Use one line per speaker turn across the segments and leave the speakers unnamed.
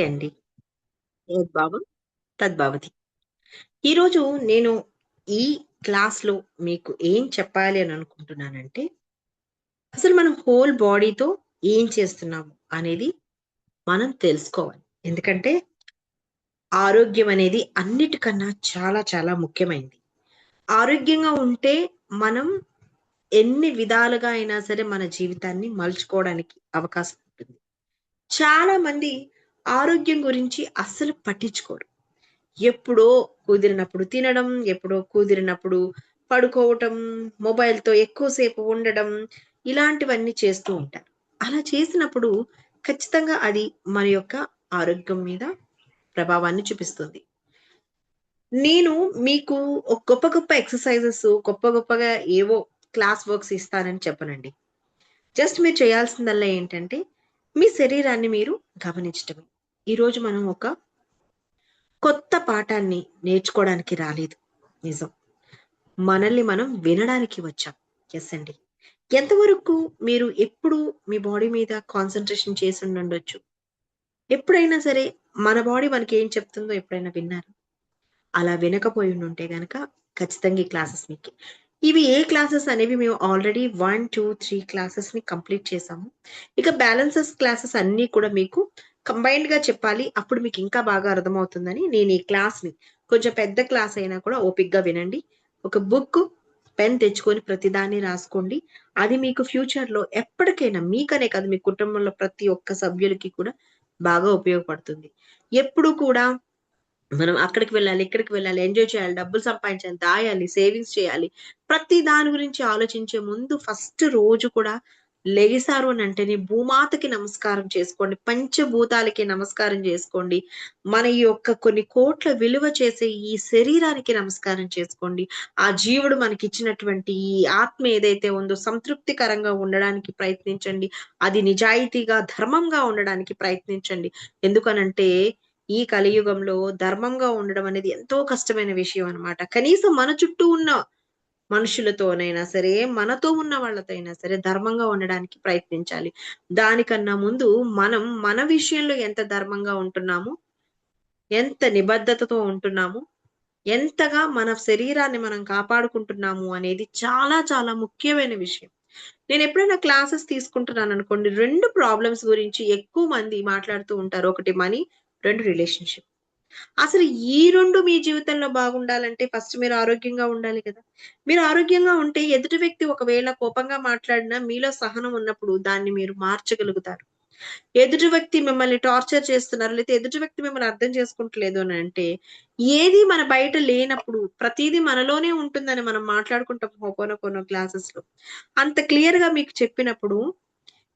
అండి. యద్భావం తద్భవతి. ఈరోజు నేను ఈ క్లాస్‌లో మీకు ఏం చెప్పాలి అని అనుకుంటున్నానంటే, అసలు మనం హోల్ బాడీతో ఏం చేస్తున్నాము అనేది మనం తెలుసుకోవాలి. ఎందుకంటే ఆరోగ్యం అనేది అన్నిటికన్నా చాలా చాలా ముఖ్యమైనది. ఆరోగ్యంగా ఉంటే మనం ఎన్ని విధాలుగా అయినా సరే మన జీవితాన్ని మలుచుకోవడానికి అవకాశం ఉంటుంది. చాలా మంది ఆరోగ్యం గురించి అస్సలు పట్టించుకోరు. ఎప్పుడో కుదిరినప్పుడు తినడం, ఎప్పుడో కుదిరినప్పుడు పడుకోవటం, మొబైల్‌తో ఎక్కువ సేపు ఉండడం, ఇలాంటివన్నీ చేస్తూ ఉంటారు. అలా చేసినప్పుడు ఖచ్చితంగా అది మన యొక్క ఆరోగ్యం మీద ప్రభావాన్ని చూపిస్తుంది. నేను మీకు ఒక గొప్ప గొప్ప ఎక్సర్‌సైజెస్ గొప్ప గొప్పగా ఏవో క్లాస్ వర్క్స్ ఇస్తానని చెప్పనండి. జస్ట్ మీరు చేయాల్సిందల్లా ఏంటంటే, మీ శరీరాన్ని మీరు గమనించటమే. ఈరోజు మనం ఒక కొత్త పాఠాన్ని నేర్చుకోవడానికి రాలేదు. నిజం. మనల్ని మనం వినడానికి వచ్చాం. యెస్ అండి. ఎంతవరకు మీరు ఎప్పుడు మీ బాడీ మీద కాన్సంట్రేషన్ చేసుండుండొచ్చు. ఎప్పుడైనా సరే మన బాడీ మనకేం చెప్తుందో ఎప్పుడైనా విన్నారా? అలా వినకపోయుండుంటే గనక ఖచ్చితంగా ఈ క్లాసెస్ మీకే. ఇవి ఏ క్లాసెస్ అనేవి మేము ఆల్రెడీ 1, 2, 3 క్లాసెస్‌ని కంప్లీట్ చేశాము. ఇక బ్యాలన్సెస్ క్లాసెస్ అన్నీ కూడా మీకు కంబైన్డ్‌గా చెప్పాలి. అప్పుడు మీకు ఇంకా బాగా అర్థమవుతుందని నేను ఈ క్లాస్‌ని కొంచెం పెద్ద క్లాస్ అయినా కూడా ఓపికగా వినండి. ఒక బుక్కు, పెన్ తెచ్చుకొని ప్రతిదాన్ని రాసుకోండి. అది మీకు ఫ్యూచర్‌లో ఎప్పటికైనా మీకనే కాదు మీ కుటుంబంలో ప్రతి ఒక్క సభ్యులకి కూడా బాగా ఉపయోగపడుతుంది. ఎప్పుడు కూడా మనం అక్కడికి వెళ్ళాలి, ఇక్కడికి వెళ్ళాలి, ఎంజాయ్ చేయాలి, డబ్బులు సంపాదించాలి, దాయాలి, సేవింగ్స్ చేయాలి. ప్రతి దాని గురించి ఆలోచించే ముందు ఫస్ట్ రోజు కూడా లెగిసారు అనంటేనే భూమాతకి నమస్కారం చేసుకోండి. పంచభూతాలకి నమస్కారం చేసుకోండి. మన ఈ యొక్క కొన్ని కోట్ల విలువ చేసే ఈ శరీరానికి నమస్కారం చేసుకోండి. ఆ జీవుడు మనకిచ్చినటువంటి ఈ ఆత్మ ఏదైతే ఉందో సంతృప్తికరంగా ఉండడానికి ప్రయత్నించండి. అది నిజాయితీగా, ధర్మంగా ఉండడానికి ప్రయత్నించండి. ఎందుకనంటే ఈ కలియుగంలో ధర్మంగా ఉండడం అనేది ఎంతో కష్టమైన విషయం అన్నమాట. కనీసం మన చుట్టూ ఉన్న మనుషులతోనైనా సరే, మనతో ఉన్న వాళ్ళతో అయినా సరే ధర్మంగా ఉండడానికి ప్రయత్నించాలి. దానికన్నా ముందు మనం మన విషయంలో ఎంత ధర్మంగా ఉంటున్నాము, ఎంత నిబద్ధతతో ఉంటున్నాము, ఎంతగా మన శరీరాన్ని మనం కాపాడుకుంటున్నాము అనేది చాలా చాలా ముఖ్యమైన విషయం. నేనెప్పుడైనా క్లాసెస్ తీసుకుంటున్నాననుకోండి 2 ప్రాబ్లమ్స్ గురించి ఎక్కువ మంది మాట్లాడుతూ ఉంటారు. ఒకటి మనీ, 2 రిలేషన్‌షిప్. అసలు ఈ 2 మీ జీవితంలో బాగుండాలంటే ఫస్ట్ మీరు ఆరోగ్యంగా ఉండాలి కదా! మీరు ఆరోగ్యంగా ఉంటే ఎదుటి వ్యక్తి ఒకవేళ కోపంగా మాట్లాడినా మీలో సహనం ఉన్నప్పుడు దాన్ని మీరు మార్చగలుగుతారు. ఎదుటి వ్యక్తి మిమ్మల్ని టార్చర్ చేస్తున్నారు. లేతే ఎదుటి వ్యక్తి మిమ్మల్ని అర్థం చేసుకుంటలేదు అనంటే, ఏది మన బయట లేనప్పుడు ప్రతీదీ మనలోనే ఉంటుందని మనం మాట్లాడుకుంటాం హోపోనోపోనో క్లాసెస్‌లో. అంత క్లియర్‌గా మీకు చెప్పినప్పుడు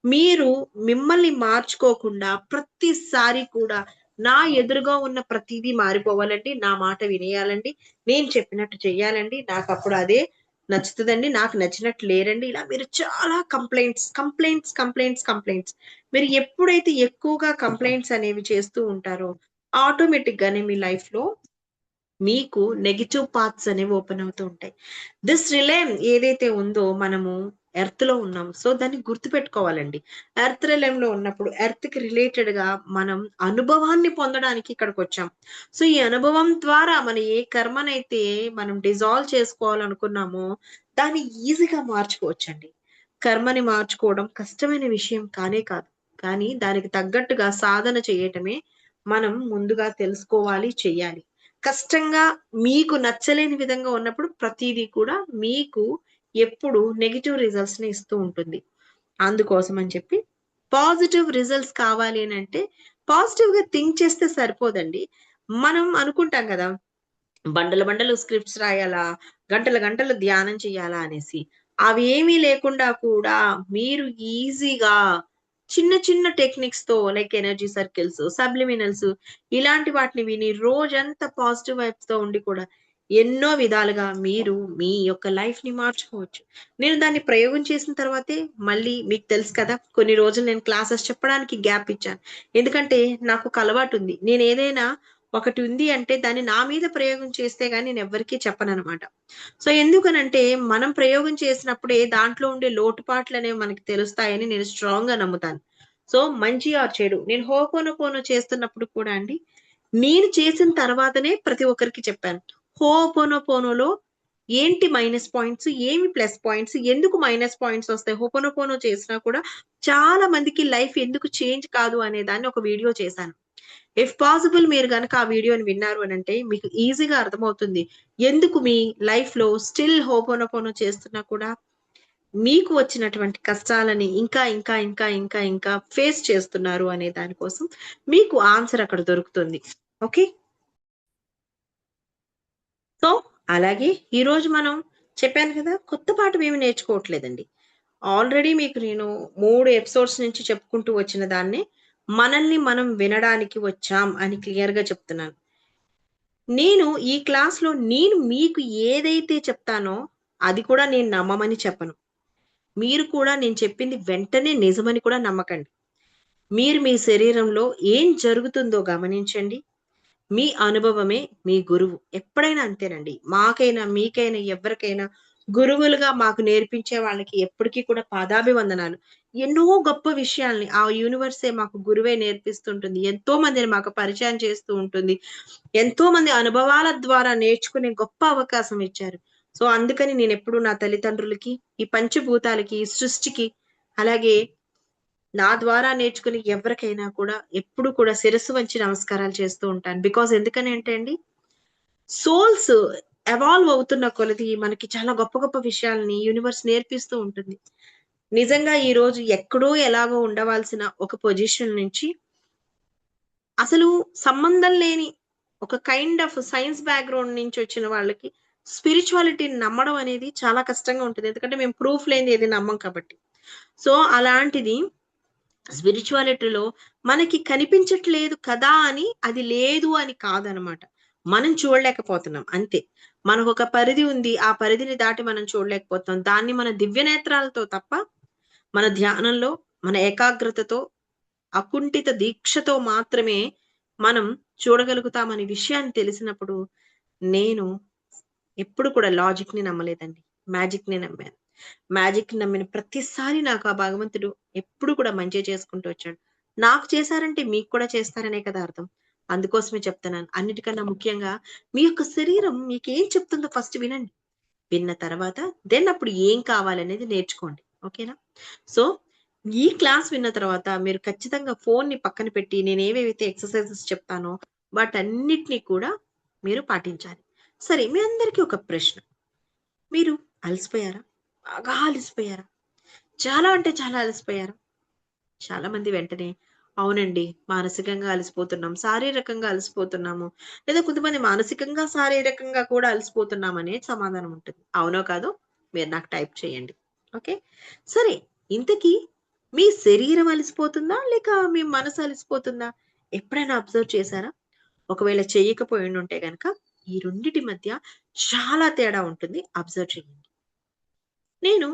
మీరు మిమ్మల్ని మార్చుకోకుండా ప్రతిసారి కూడా నా ఎదురుగా ఉన్న ప్రతీదీ మారిపోవాలండి. నా మాట వినేయాలండి. నేను చెప్పినట్టు చెయ్యాలండి. నాకప్పుడు అదే నచ్చుతదండి. నాకు నచ్చినట్టు లేరండి. ఇలా మీరు చాలా కంప్లెయింట్స్. మీరు ఎప్పుడైతే ఎక్కువగా కంప్లెయింట్స్ అనేవి చేస్తూ ఉంటారో ఆటోమేటిక్‌గానే మీ లైఫ్‌లో మీకు నెగెటివ్ పాత్స్ అనేవి ఓపెన్ అవుతూ ఉంటాయి. దిస్ రిలేమ్ ఏదైతే ఉందో మనము ఎర్త్‌లో ఉన్నాం. సో, దాన్ని గుర్తుపెట్టుకోవాలండి. ఎర్త్ రిలేమ్‌లో ఉన్నప్పుడు ఎర్త్‌కి రిలేటెడ్‌గా మనం అనుభవాన్ని పొందడానికి ఇక్కడికొచ్చాం. సో, ఈ అనుభవం ద్వారా మనం ఏ కర్మనైతే మనం డిజాల్వ్ చేసుకోవాలనుకున్నామో దాన్ని ఈజీగా మార్చుకోవచ్చండి. కర్మని మార్చుకోవడం కష్టమైన విషయం కానే కాదు. కానీ దానికి తగ్గట్టుగా సాధన చేయటమే మనం ముందుగా తెలుసుకోవాలి, చెయ్యాలి. కష్టంగా మీకు నచ్చలేని విధంగా ఉన్నప్పుడు ప్రతీదీ కూడా మీకు ఎప్పుడు నెగెటివ్ రిజల్ట్స్‌ని ఇస్తూ ఉంటుంది. అందుకోసం అని చెప్పి పాజిటివ్ రిజల్ట్స్ కావాలి అనంటే పాజిటివ్‌గా థింక్ చేస్తే సరిపోదండి. మనం అనుకుంటాం గదా! బండలు బండలు స్క్రిప్ట్స్ రాయాలా, గంటలు గంటలు ధ్యానం చేయాలా అనేసి. అవేమీ లేకుండా కూడా మీరు ఈజీగా చిన్న చిన్న టెక్నిక్స్‌తో లైక్ ఎనర్జీ సర్కిల్స్, సబ్లిమినల్స్ ఇలాంటి వాటిని విని రోజంతా పాజిటివ్ వైబ్స్‌తో ఉండి కూడా ఎన్నో విధాలుగా మీరు మీ యొక్క లైఫ్‌ని మార్చుకోవచ్చు. నేను దాన్ని ప్రయోగం చేసిన తర్వాతే మళ్ళీ మీకు తెలుసు కదా! కొన్ని రోజులు నేను క్లాసెస్ చెప్పడానికి గ్యాప్ ఇచ్చాను. ఎందుకంటే నాకొక అలవాటుంది. నేనేదైనా ఒకటి ఉంది అంటే దాన్ని నా మీద ప్రయోగం చేస్తే గాని నేనెవ్వరికీ చెప్పననమాట. సో, ఎందుకనంటే మనం ప్రయోగం చేసినప్పుడే దాంట్లో ఉండే లోటుపాట్లనేవి మనకి తెలుస్తాయని నేను స్ట్రాంగ్‌గా నమ్ముతాను. సో మంచి ఆర్ చెడు నేను హోపోనోపోనో చేస్తున్నప్పుడు కూడా అండి, నేను చేసిన తర్వాతనే ప్రతి ఒక్కరికి చెప్పాను. హోపోనోపోనోలో ఏంటి మైనస్ పాయింట్స్, ఏమి ప్లస్ పాయింట్స్, ఎందుకు మైనస్ పాయింట్స్ వస్తాయి, హోపోనోపోనో చేసినా కూడా చాలా మందికి లైఫ్ ఎందుకు చేంజ్ కాదు అనే దాన్ని ఒక వీడియో చేశాను. ఇఫ్ పాసిబుల్ మీరు గనక ఆ వీడియోని విన్నారు అనంటే మీకు ఈజీగా అర్థమవుతుంది. ఎందుకు మీ లైఫ్‌లో స్టిల్ హోపోనోపోనో చేస్తున్నా కూడా మీకు వచ్చినటువంటి కష్టాలని ఇంకా ఫేస్ చేస్తున్నారు అనే దాని కోసం మీకు ఆన్సర్ అక్కడ దొరుకుతుంది. ఓకే. సో అలాగే ఈరోజు మనం చెప్పాను కదా, కొత్త పాఠమేమి నేర్చుకోవట్లేదండి. ఆల్రెడీ మీకు నేను 3 ఎపిసోడ్స్ నుంచి చెప్పుకుంటూ వచ్చిన దాన్నే మనల్ని మనం వినడానికి వచ్చాం అని క్లియర్‌గా చెప్తున్నాను. నేను ఈ క్లాస్‌లో నేను మీకు ఏదైతే చెప్తానో అది కూడా నేను నమ్మమని చెప్పను. మీరు కూడా నేను చెప్పింది వెంటనే నిజమని కూడా నమ్మకండి. మీరు మీ శరీరంలో ఏం జరుగుతుందో గమనించండి. మీ అనుభవమే మీ గురువు. ఎప్పుడైనా అంతేనండి. మాకైనా, మీకైనా, ఎవ్వరికైనా గురువులుగా మాకు నేర్పించే వాళ్ళకి ఎప్పటికి కూడా పాదాభివందనాలు. ఎన్నో గొప్ప విషయాల్ని ఆ యూనివర్సే మాకు గురువే నేర్పిస్తుంటుంది. ఎంతో మందిని మాకు పరిచయం చేస్తూ ఉంటుంది. ఎంతో మంది అనుభవాల ద్వారా నేర్చుకునే గొప్ప అవకాశం ఇచ్చారు. సో, అందుకని నేనెప్పుడు నా తల్లిదండ్రులకి, ఈ పంచభూతాలకి, ఈ సృష్టికి, అలాగే నా ద్వారా నేర్చుకుని ఎవరికైనా కూడా ఎప్పుడు కూడా శిరస్సు వంచి నమస్కారాలు చేస్తూ ఉంటాను. బికాజ్ ఎందుకని అంటే అండి, సోల్స్ ఎవాల్వ్ అవుతున్న కొలది మనకి చాలా గొప్ప గొప్ప విషయాల్ని యూనివర్స్ నేర్పిస్తూ ఉంటుంది. నిజంగా ఈ రోజు ఎక్కడో ఎలాగో ఉండవలసిన ఒక పొజిషన్ నుంచి అసలు సంబంధం లేని ఒక కైండ్ ఆఫ్ సైన్స్ బ్యాక్‌గ్రౌండ్ నుంచి వచ్చిన వాళ్ళకి స్పిరిచువాలిటీని నమ్మడం అనేది చాలా కష్టంగా ఉంటది. ఎందుకంటే మేము ప్రూఫ్ లేనిది ఏది నమ్మం కాబట్టి. సో, అలాంటిది స్పిరిచువాలిటీలో మనకి కనిపించట్లేదు కదా అని అది లేదు అని కాదనమాట. మనం చూడలేకపోతున్నాం అంతే. మనకొక పరిధి ఉంది. ఆ పరిధిని దాటి మనం చూడలేకపోతున్నాం. దాన్ని మన దివ్య నేత్రాలతో తప్ప, మన ధ్యానంలో, మన ఏకాగ్రతతో, అకుంఠిత దీక్షతో మాత్రమే మనం చూడగలుగుతామనే విషయాన్ని తెలిసినప్పుడు, నేను ఎప్పుడు కూడా లాజిక్‌ని నమ్మలేదండి. మ్యాజిక్‌నే నమ్మాను. మ్యాజిక్ నమ్మిన ప్రతిసారి నాకు ఆ భగవంతుడు ఎప్పుడు కూడా మంచే చేసుకుంటూ వచ్చాడు. నాకు చేశారంటే మీకు కూడా చేస్తారనే కదా అర్థం. అందుకోసమే చెప్తున్నాను. అన్నిటికన్నా ముఖ్యంగా మీ యొక్క శరీరం మీకేం చెప్తుందో ఫస్ట్ వినండి. విన్న తర్వాత దెన్ అప్పుడు ఏం కావాలనేది నేర్చుకోండి. ఓకేనా? సో, ఈ క్లాస్ విన్న తర్వాత మీరు ఖచ్చితంగా ఫోన్‌ని పక్కన పెట్టి నేనేవేవైతే ఎక్సర్‌సైజెస్ చెప్తానో వాటన్నిటిని కూడా మీరు పాటించాలి. సరే మీ అందరికీ ఒక ప్రశ్న. మీరు అలసిపోయారా? బాగా అలసిపోయారా? చాలా అంటే చాలా అలసిపోయారా? చాలా మంది వెంటనే అవునండి. మానసికంగా అలసిపోతున్నాం. శారీరకంగా అలసిపోతున్నాము. లేదా కొంతమంది మానసికంగా, శారీరకంగా కూడా అలసిపోతున్నామనే సమాధానం ఉంటుంది. అవునో కాదో మీరు నాకు టైప్ చేయండి. ఓకే. సరే ఇంతకీ మీ శరీరం అలసిపోతుందా? లేక మీ మనసు అలసిపోతుందా? ఎప్పుడైనా అబ్జర్వ్ చేశారా? ఒకవేళ చేయకపోయుండుంటే గనక ఈ రెండిటి మధ్య చాలా తేడా ఉంటుంది. అబ్జర్వ్ చేయండి. నేను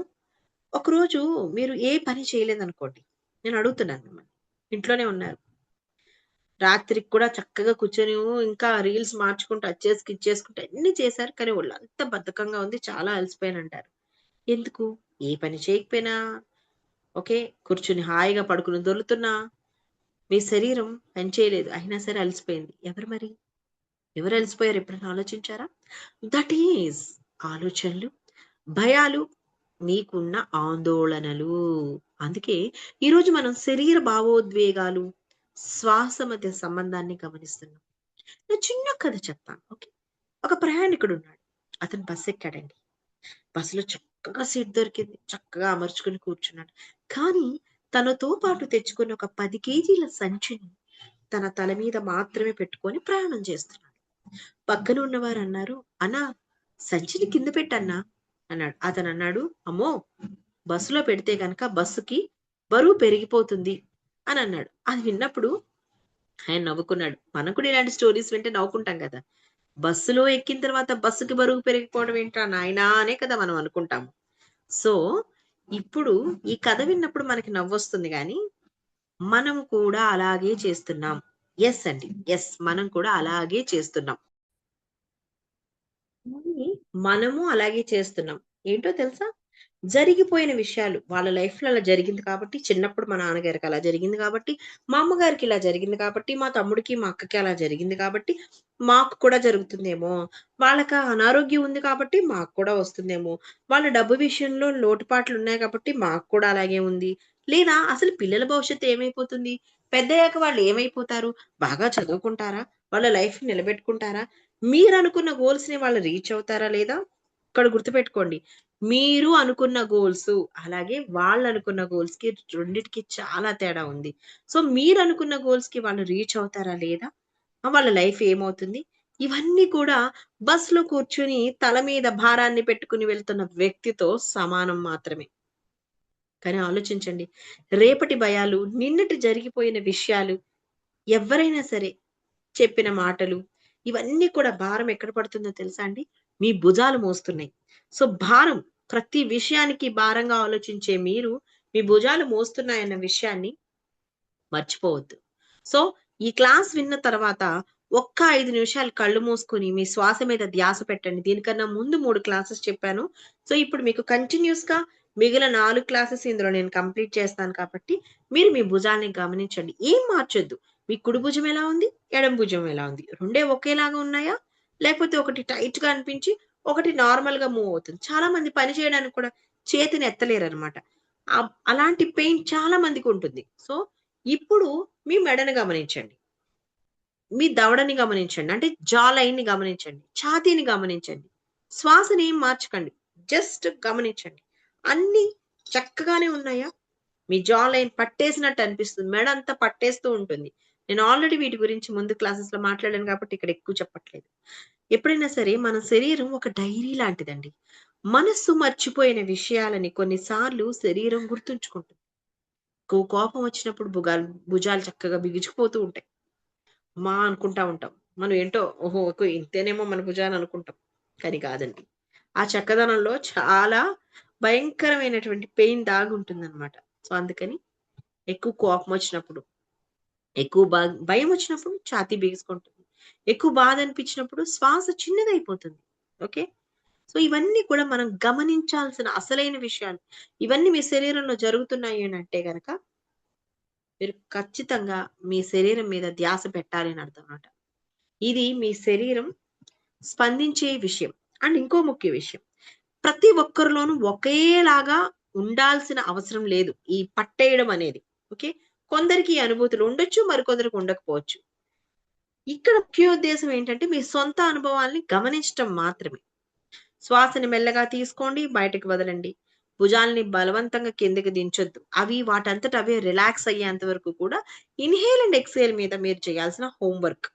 ఒకరోజు మీరు ఏ పని చేయలేదనుకోండి. నేను అడుగుతున్నాను మిమ్మల్ని. ఇంట్లోనే ఉన్నారు. రాత్రికి కూడా చక్కగా కూర్చొని ఇంకా రీల్స్ మార్చుకుంటూ, అచ్చేసుకు, ఇచ్చేసుకుంటూ అన్నీ చేశారు. కానీ ఒళ్ళంతా బద్ధకంగా ఉంది. చాలా అలసిపోయానంటారు. ఎందుకు? ఏ పని చేయకపోయినా ఓకే. కూర్చొని హాయిగా పడుకుని దొర్లుతున్నా మీ శరీరం పని చేయలేదు. అయినా సరే అలసిపోయింది. ఎవరు మరి? ఎవరు అలసిపోయారు ఎప్పుడైనా ఆలోచించారా? దట్ ఈస్ ఆలోచనలు, భయాలు, మీకున్న ఆందోళనలు. అందుకే ఈరోజు మనం శరీర భావోద్వేగాలు, శ్వాస మధ్య సంబంధాన్ని గమనిస్తున్నాం. నేను చిన్న కథ చెప్తాను. ఓకే. ఒక ప్రయాణికుడున్నాడు. అతను బస్ ఎక్కాడండి. బస్సులో చక్కగా సీట్ దొరికింది. చక్కగా అమర్చుకుని కూర్చున్నాడు. కానీ తనతో పాటు తెచ్చుకున్న ఒక 10 కేజీల సంచిని తన తల మీద మాత్రమే పెట్టుకొని ప్రయాణం చేస్తున్నాడు. పక్కన ఉన్నవారన్నారు, "అన్నా సంచిని కింద పెట్టన్నా" అన్నాడు. అతనన్నాడు, "అమ్మో! బస్సులో పెడితే గనక బస్సుకి బరువు పెరిగిపోతుంది" అనన్నాడు. అది విన్నప్పుడు ఆయన నవ్వుకున్నాడు. మనం కూడా ఇలాంటి స్టోరీస్ వింటే నవ్వుకుంటాం కదా! బస్సులో ఎక్కిన తర్వాత బస్సుకి బరువు పెరిగిపోవడం ఏంట్రా నాయనా అనే కదా మనం అనుకుంటాము. సో, ఇప్పుడు ఈ కథ విన్నప్పుడు మనకి నవ్వొస్తుంది గానీ, మనం కూడా అలాగే చేస్తున్నాం. యెస్ అండి. యెస్. మనం కూడా అలాగే చేస్తున్నాం. కానీ మనము అలాగే చేస్తున్నాం. ఏంటో తెలుసా? జరిగిపోయిన విషయాలు వాళ్ళ లైఫ్‌లో అలా జరిగింది కాబట్టి, చిన్నప్పుడు మా నాన్నగారికి అలా జరిగింది కాబట్టి, మా అమ్మగారికి ఇలా జరిగింది కాబట్టి, మా తమ్ముడికి, మా అక్కకి అలా జరిగింది కాబట్టి, మాకు కూడా జరుగుతుందేమో. వాళ్ళకి అనారోగ్యం ఉంది కాబట్టి మాకు కూడా వస్తుందేమో. వాళ్ళ డబ్బు విషయంలో లోటుపాట్లున్నాయి కాబట్టి మాకు కూడా అలాగే ఉంది. లేదా అసలు పిల్లల భవిష్యత్తు ఏమైపోతుంది? పెద్దయ్యాక వాళ్ళు ఏమైపోతారు? బాగా చదువుకుంటారా? వాళ్ళ లైఫ్ నిలబెట్టుకుంటారా? మీరనుకున్న గోల్స్‌ని వాళ్ళు రీచ్ అవుతారా లేదా? ఇక్కడ గుర్తుపెట్టుకోండి. మీరు అనుకున్న గోల్సు, అలాగే వాళ్ళనుకున్న గోల్స్‌కి రెండిటికి చాలా తేడా ఉంది. సో, మీరనుకున్న గోల్స్‌కి వాళ్ళు రీచ్ అవుతారా లేదా? వాళ్ళ లైఫ్ ఏమవుతుంది? ఇవన్నీ కూడా బస్‌లో కూర్చొని తల మీద భారాన్ని పెట్టుకొని వెళ్తున్న వ్యక్తితో సమానం మాత్రమే. కానీ ఆలోచించండి. రేపటి భయాలు, నిన్నటి జరిగిపోయిన విషయాలు, ఎవ్వరైనా సరే చెప్పిన మాటలు, ఇవన్నీ కూడా భారం ఎక్కడ పడుతుందో తెలుసా అండి? మీ భుజాలు మోస్తున్నాయి. సో, భారం ప్రతి విషయానికి భారంగా ఆలోచించే మీరు, మీ భుజాలు మోస్తున్నాయన్న విషయాన్ని మర్చిపోవద్దు. సో, ఈ క్లాస్ విన్న తర్వాత ఒక్క 5 నిమిషాలు కళ్ళు మూసుకొని మీ శ్వాస మీద ధ్యాస పెట్టండి. దీనికన్నా ముందు 3 క్లాసెస్ చెప్పాను. సో, ఇప్పుడు మీకు కంటిన్యూయస్‌గా మిగిలిన 4 క్లాసెస్ ఇందులో నేను కంప్లీట్ చేస్తాను కాబట్టి, మీరు మీ భుజాల్ని గమనించండి. ఏం మార్చొద్దు. మీ కుడి భుజం ఎలా ఉంది? ఎడమ భుజం ఎలా ఉంది? రెండే ఒకేలాగా ఉన్నాయా? లేకపోతే ఒకటి టైట్‌గా అనిపించి, ఒకటి నార్మల్‌గా మూవ్ అవుతుంది. చాలా మంది పని చేయడానికి కూడా చేతిని ఎత్తలేరనమాట. అలాంటి పెయిన్ చాలా మందికుంటుంది. సో, ఇప్పుడు మీ మెడని గమనించండి. మీ దవడని గమనించండి. అంటే జా లైన్‌ని గమనించండి. ఛాతీని గమనించండి. శ్వాసని ఏం మార్చకండి. జస్ట్ గమనించండి. అన్నీ చక్కగానే ఉన్నాయా? మీ జా లైన్ పట్టేసినట్టు అనిపిస్తుంది. మెడ అంతా పట్టేస్తూ ఉంటుంది. నేను ఆల్రెడీ వీటి గురించి ముందు క్లాసెస్‌లో మాట్లాడాను కాబట్టి ఇక్కడ ఎక్కువ చెప్పట్లేదు. ఎప్పుడైనా సరే మన శరీరం ఒక డైరీ లాంటిదండి. మనస్సు మర్చిపోయిన విషయాలని కొన్ని సార్లు శరీరం గుర్తుంచుకుంటుంది. కోపం వచ్చినప్పుడు భుజాలు చక్కగా బిగుసుకుపోతూ ఉంటాయి. అనుకుంటా ఉంటాం. మనం ఏంటో ఓహో! ఇంతేనేమో మన భుజాన్ని అనుకుంటాం. కానీ కాదండి. ఆ చక్కదనంలో చాలా భయంకరమైనటువంటి పెయిన్ దాగుంటుందనమాట. సో, అందుకని ఎక్కువ కోపమొచ్చినప్పుడు, ఎక్కువ భయమొచ్చినప్పుడు ఛాతీ బిగుసుకుంటుంది. ఎక్కువ బాధనిపించినప్పుడు శ్వాస చిన్నదైపోతుంది. ఓకే. సో, ఇవన్నీ కూడా మనం గమనించాల్సిన అసలైన విషయాలు. ఇవన్నీ మీ శరీరంలో జరుగుతున్నాయి అనంటే గనక మీరు ఖచ్చితంగా మీ శరీరం మీద ధ్యాస పెట్టాలి అని అర్థం అన్నమాట. ఇది మీ శరీరం స్పందించే విషయం. అండ్ ఇంకో ముఖ్య విషయం. ప్రతి ఒక్కరిలోనూ ఒకేలాగా ఉండాల్సిన అవసరం లేదు. ఈ పట్టేయడం అనేది. ఓకే. కొందరికి ఈ అనుభూతులు ఉండొచ్చు. మరికొందరికి ఉండకపోవచ్చు. ఇక్కడ ముఖ్యోద్దేశం ఏంటంటే మీ సొంత అనుభవాల్ని గమనించటం మాత్రమే. శ్వాసని మెల్లగా తీసుకోండి, బయటకి వదలండి. భుజాల్ని బలవంతంగా కిందకి దించొద్దు. అవి వాటంతట అవే రిలాక్స్ అయ్యేంత వరకు కూడా ఇన్‌హేల్ అండ్ ఎక్స్‌హేల్ మీద మీరు చేయాల్సిన హోమ్ వర్క్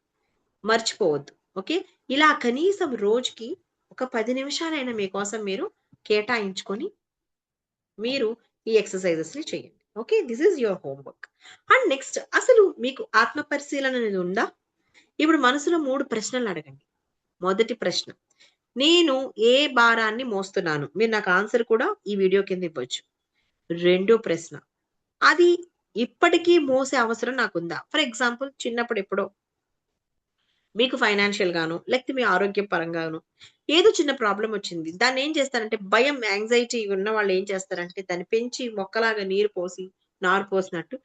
మర్చిపోవద్దు. ఓకే. ఇలా కనీసం రోజుకి ఒక 10 నిమిషాలైనా మీకోసం మీరు కేటాయించుకొని, మీరు ఈ ఎక్సర్‌సైజెస్‌ని చేయండి. Okay. This is your home work. And next అసలు మీకు ఆత్మ పరిశీలన అనేది ఉందా? ఇప్పుడు మనసులో 3 ప్రశ్నలడగండి. మొదటి ప్రశ్న. నేను ఏ భారాన్ని మోస్తున్నాను? మీరు నాకు ఆన్సర్ కూడా ఈ వీడియో కింద ఇవ్వచ్చు. రెండో ప్రశ్న. అది ఇప్పటికీ మోసే అవసరం నాకుందా? ఫర్ ఎగ్జాంపుల్ చిన్నప్పుడు ఎప్పుడో మీకు ఫైనాన్షియల్ గానో, లేకపోతే మీ ఆరోగ్య పరంగానో ఏదో చిన్న ప్రాబ్లమ్ వచ్చింది. దాన్నేం చేస్తారంటే భయం, యాంగ్జైటీ ఉన్నవాళ్ళు ఏం చేస్తారంటే దాన్ని పెంచి మొక్కలాగా నీరు పోసి, నారు పోసినట్టు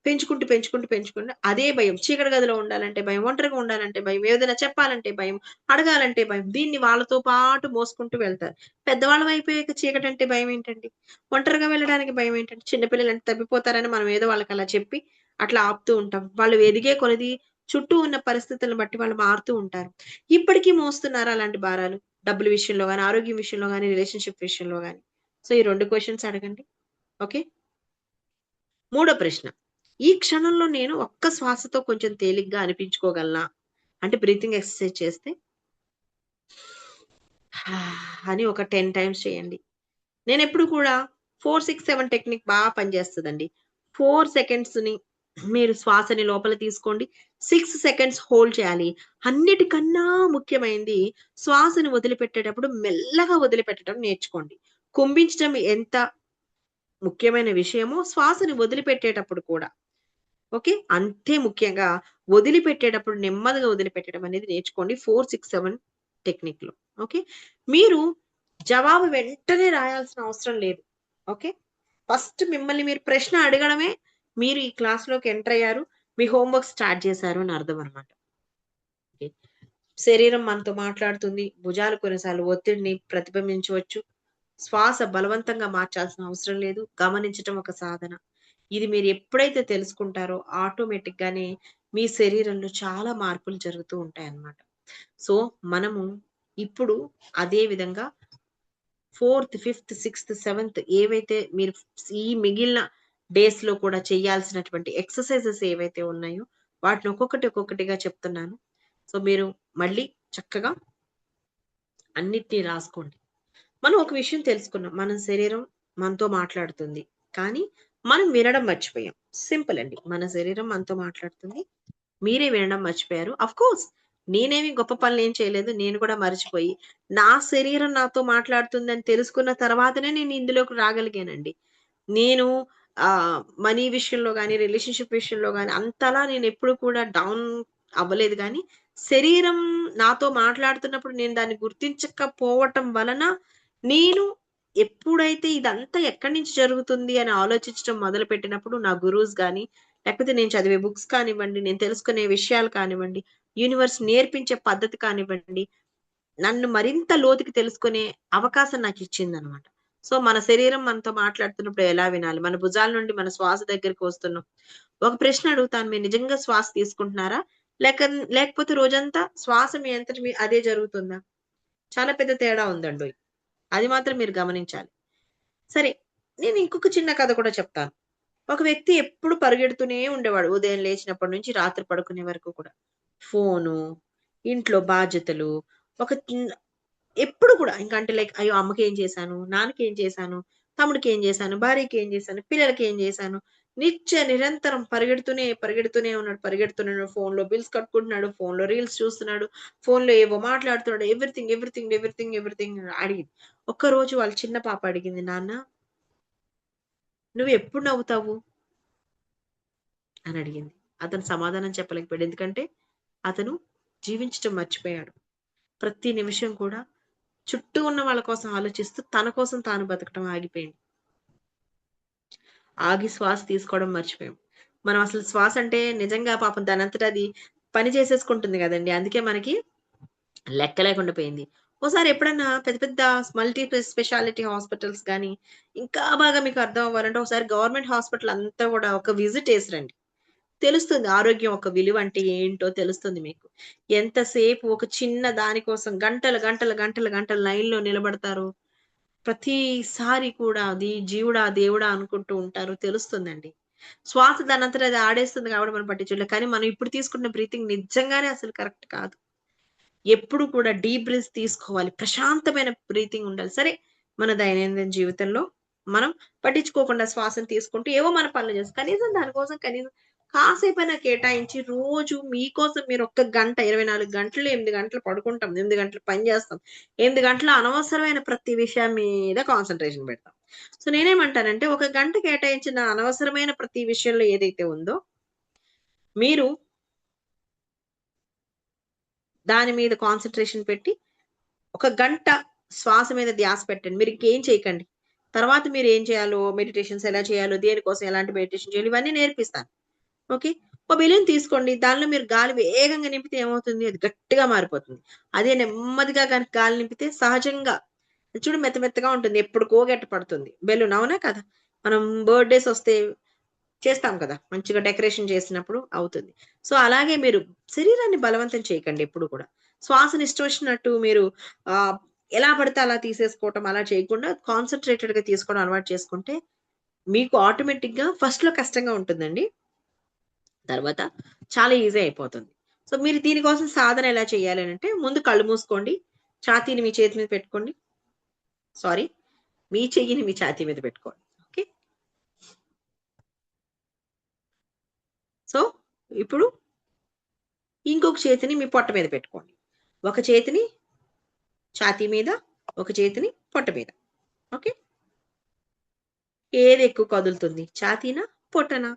పెంచుకుంటూ, పెంచుకుంటూ, పెంచుకుంటూ అదే భయం. చీకటి గదిలో ఉండాలంటే భయం, ఒంటరిగా ఉండాలంటే భయం, ఏదైనా చెప్పాలంటే భయం, అడగాలంటే భయం. దీన్ని వాళ్ళతో పాటు మోసుకుంటూ వెళ్తారు. పెద్దవాళ్ళం అయిపోయాక చీకటంటే భయమేంటండి? ఒంటరిగా వెళ్ళడానికి భయమేంటండి? చిన్న పిల్లలంటే తప్పిపోతారని మనం ఏదో వాళ్ళకలా చెప్పి అట్లా ఆపుతూ ఉంటాం. వాళ్ళు ఎదిగే కొలది చుట్టూ ఉన్న పరిస్థితులను బట్టి వాళ్ళు మారుతూ ఉంటారు. ఇప్పటికి మోస్తున్నారా అలాంటి భారాలు? డబ్బుల విషయంలో గాని, ఆరోగ్యం విషయంలో గాని, రిలేషన్‌షిప్ విషయంలో గాని. సో, ఈ 2 క్వెషన్స్ అడగండి. ఓకే. మూడో ప్రశ్న. ఈ క్షణంలో నేను ఒక్క శ్వాసతో కొంచెం తేలిగ్గా అనిపించుకోగలనా? అంటే బ్రీతింగ్ ఎక్సర్‌సైజ్ చేస్తే అని ఒక 10 టైమ్స్ చేయండి. నేనెప్పుడు కూడా 4, 6, 7 టెక్నిక్ పనిచేస్తదండి. 4 సెకండ్స్‌ని మీరు శ్వాసని లోపల తీసుకోండి. 6 సెకండ్స్ హోల్డ్ చేయాలి. అన్నిటికన్నా ముఖ్యమైనది శ్వాసను వదిలిపెట్టేటప్పుడు మెల్లగా వదిలిపెట్టడం నేర్చుకోండి. కుంభించడం ఎంత ముఖ్యమైన విషయమో శ్వాసని వదిలిపెట్టేటప్పుడు కూడా. ఓకే. అంతే ముఖ్యంగా వదిలిపెట్టేటప్పుడు నెమ్మదిగా వదిలిపెట్టడం అనేది నేర్చుకోండి. 4, 6, 7 టెక్నిక్‌లో. ఓకే. మీరు జవాబు వెంటనే రాయాల్సిన అవసరం లేదు. ఓకే. ఫస్ట్ మిమ్మల్ని మీరు ప్రశ్న అడగడమే మీరు ఈ క్లాస్‌లోకి ఎంటర్ అయ్యారు. మీ హోమ్ వర్క్ స్టార్ట్ చేశారు అని అర్థం అన్నమాట. ఓకే. శరీరం మనతో మాట్లాడుతుంది. భుజాలు కొన్నిసార్లు ఒత్తిడిని ప్రతిబింబించవచ్చు. శ్వాస బలవంతంగా మార్చాల్సిన అవసరం లేదు. గమనించటం ఒక సాధన. ఇది మీరు ఎప్పుడైతే తెలుసుకుంటారో ఆటోమేటిక్‌గానే మీ శరీరంలో చాలా మార్పులు జరుగుతూ ఉంటాయన్నమాట. సో, మనము ఇప్పుడు అదే విధంగా ఫోర్త్, ఫిఫ్త్, సిక్స్త్, సెవెంత్ ఏవైతే మీరు ఈ మిగిలిన డేస్‌లో కూడా చేయాల్సినటువంటి ఎక్సర్‌సైజెస్ ఏవైతే ఉన్నాయో వాటిని ఒక్కొక్కటి, ఒక్కొక్కటిగా చెప్తున్నాను. సో, మీరు మళ్ళీ చక్కగా అన్నిటిని రాసుకోండి. మనం ఒక విషయం తెలుసుకున్నాం. మన శరీరం మనతో మాట్లాడుతుంది. కానీ మనం వినడం మర్చిపోయాం. సింపుల్ అండి. మన శరీరం మనతో మాట్లాడుతుంది. మీరే వినడం మర్చిపోయారు. ఆఫ్‌కోర్స్ నేనేమి గొప్ప పనులేం చేయలేదు. నేను కూడా మర్చిపోయి, నా శరీరం నాతో మాట్లాడుతుందని తెలుసుకున్న తర్వాతనే నేను ఇందులోకి రాగలిగానండి. నేను మనీ విషయంలో గాని, రిలేషన్‌షిప్ విషయంలో గాని అంతలా నేనెప్పుడు కూడా డౌన్ అవ్వలేదు గానీ, శరీరం నాతో మాట్లాడుతున్నప్పుడు నేను దాన్ని గుర్తించకపోవటం వలన, నేను ఎప్పుడైతే ఇదంతా ఎక్కడి నుంచి జరుగుతుంది అని ఆలోచించడం మొదలుపెట్టినప్పుడు నా గురూస్ గాని, లేకపోతే నేను చదివే బుక్స్ కానివ్వండి, నేను తెలుసుకునే విషయాలు కానివ్వండి, యూనివర్స్ నేర్పించే పద్ధతి కానివ్వండి, నన్ను మరింత లోతుకి తెలుసుకునే అవకాశం నాకిచ్చిందనమాట. సో, మన శరీరం మనతో మాట్లాడుతున్నప్పుడు ఎలా వినాలి? మన భుజాల నుండి మన శ్వాస దగ్గరికి వస్తున్నాం. ఒక ప్రశ్న అడుగుతాను. మీరు నిజంగా శ్వాస తీసుకుంటున్నారా? లేక లేకపోతే రోజంతా శ్వాస మీ అంతట అదే జరుగుతుందా? చాలా పెద్ద తేడా ఉందండోయ్! అది మాత్రం మీరు గమనించాలి. సరే, నేను ఇంకొక చిన్న కథ కూడా చెప్తాను. ఒక వ్యక్తి ఎప్పుడు పరిగెడుతూనే ఉండేవాడు. ఉదయం లేచినప్పటి నుంచి రాత్రి పడుకునే వరకు కూడా. ఫోను, ఇంట్లో బాధ్యతలు, ఒక ఎప్పుడు కూడా ఇంకా అంటే లైక్ అయ్యో! అమ్మకేం చేశాను? నాన్నకేం చేశాను? తమ్ముడికేం చేశాను? భార్యకేం చేశాను? పిల్లలకేం చేశాను? నిరంతరం పరిగెడుతూనే ఉన్నాడు. పరిగెడుతూనే ఉన్నాడు. ఫోన్‌లో బిల్స్ కట్టుకుంటున్నాడు. ఫోన్‌లో రీల్స్ చూస్తున్నాడు. ఫోన్‌లో ఏవో మాట్లాడుతున్నాడు. ఎవ్రీథింగ్ అడిగింది. ఒక్కరోజు వాళ్ళ చిన్న పాప అడిగింది, "నాన్న నువ్వెప్పుడు నవ్వుతావు?" అని అడిగింది. అతను సమాధానం చెప్పలేకపోయాడు. ఎందుకంటే అతను జీవించటం మర్చిపోయాడు. ప్రతి నిమిషం కూడా చుట్టూ ఉన్న వాళ్ళ కోసం ఆలోచిస్తూ తన కోసం తాను బతకటం ఆగిపోయింది. ఆగి శ్వాస తీసుకోవడం మర్చిపోయాం. మనం అసలు శ్వాస అంటే నిజంగా పాపం దానంతట అది పని చేసేసుకుంటుంది గదండీ! అందుకే మనకి లెక్క లేకుండా పోయింది. ఓసారి ఎప్పుడన్నా పెద్ద పెద్ద మల్టీ స్పెషాలిటీ హాస్పిటల్స్ గాని, ఇంకా బాగా మీకు అర్థం అవ్వాలంటే ఒకసారి గవర్నమెంట్ హాస్పిటల్ అంతా గూడా ఒక విజిట్ ఏసి రండి. తెలుస్తుంది ఆరోగ్యం ఒక విలువ అంటే ఏంటో తెలుస్తుంది మీకు. ఎంతసేపు ఒక చిన్న దాని కోసం గంటలు లైన్‌లో నిలబడతారు. ప్రతిసారి కూడా అది జీవుడా, దేవుడా అనుకుంటూ ఉంటారు. తెలుస్తుందండి. శ్వాస దానంతట అది ఆడేస్తుంది కాబట్టి మనం పట్టించుకోలే. కానీ మనం ఇప్పుడు తీసుకుంటున్న బ్రీతింగ్ నిజంగానే అసలు కరెక్ట్ కాదు. ఎప్పుడు కూడా డీప్ బ్రీత్స్ తీసుకోవాలి. ప్రశాంతమైన బ్రీతింగ్ ఉండాలి. సరే, మన దైనందిన జీవితంలో మనం పట్టించుకోకుండా శ్వాసను తీసుకుంటూ ఏవో మన పనులు చేస్తాం. కనీసం కాసేపైనా కేటాయించి రోజు మీకోసం మీరు ఒక్క గంట 24 గంటలు 8 గంటలు పడుకుంటాం. 8 గంటలు పని చేస్తాం. 8 గంటలు అనవసరమైన ప్రతి విషయం మీద కాన్సంట్రేషన్ పెడతాం. సో, నేనేమంటానంటే ఒక గంట కేటాయించిన అనవసరమైన ప్రతి విషయంలో ఏదైతే ఉందో మీరు దాని మీద కాన్సంట్రేషన్ పెట్టి ఒక గంట శ్వాస మీద ధ్యాస పెట్టండి. మీరింకేం చేయకండి. తర్వాత మీరేం చేయాలో, మెడిటేషన్స్ ఎలా చేయాలో, దేనికోసం ఎలాంటి మెడిటేషన్ చేయాలి, ఇవన్నీ నేర్పిస్తాను. ఓకే. ఒక బెలూన్ తీసుకోండి. దానిలో మీరు గాలి వేగంగా నింపితే ఏమవుతుంది? అది గట్టిగా మారిపోతుంది. అదే నెమ్మదిగా గనుక గాలి నింపితే సహజంగా చూడు మెత్త మెత్తగా ఉంటుంది. ఎప్పుడుకో గట్ట పడుతుంది. బెలూన్ అవునా కదా! మనం బర్త్‌డేస్ వస్తే చేస్తాం కదా! మంచిగా డెకరేషన్ చేసినప్పుడు అవుతుంది. సో, అలాగే మీరు శరీరాన్ని బలవంతం చేయకండి ఎప్పుడు కూడా. శ్వాసని ఇష్టం వచ్చినట్టు మీరు ఆహ్, ఎలా పడితే అలా తీసేసుకోవటం అలా చేయకుండా కాన్సంట్రేటెడ్‌గా తీసుకోవడం అలవాటు చేసుకుంటే మీకు ఆటోమేటిక్‌గా ఫస్ట్‌లో కష్టంగా ఉంటుందండి. తర్వాత చాలా ఈజీ అయిపోతుంది. సో, మీరు దీనికోసం సాధన ఎలా చేయాలి అనంటే ముందు కళ్ళు మూసుకోండి. ఛాతీని మీ చేతి మీద పెట్టుకోండి. సారీ. మీ చెయ్యిని మీ ఛాతీ మీద పెట్టుకోండి. ఓకే. సో, ఇప్పుడు ఇంకొక చేతిని మీ పొట్ట మీద పెట్టుకోండి. ఒక చేతిని ఛాతీ మీద, ఒక చేతిని పొట్ట మీద. ఓకే. ఏది ఎక్కువ కదులుతుంది? ఛాతీనా? పొట్టనా?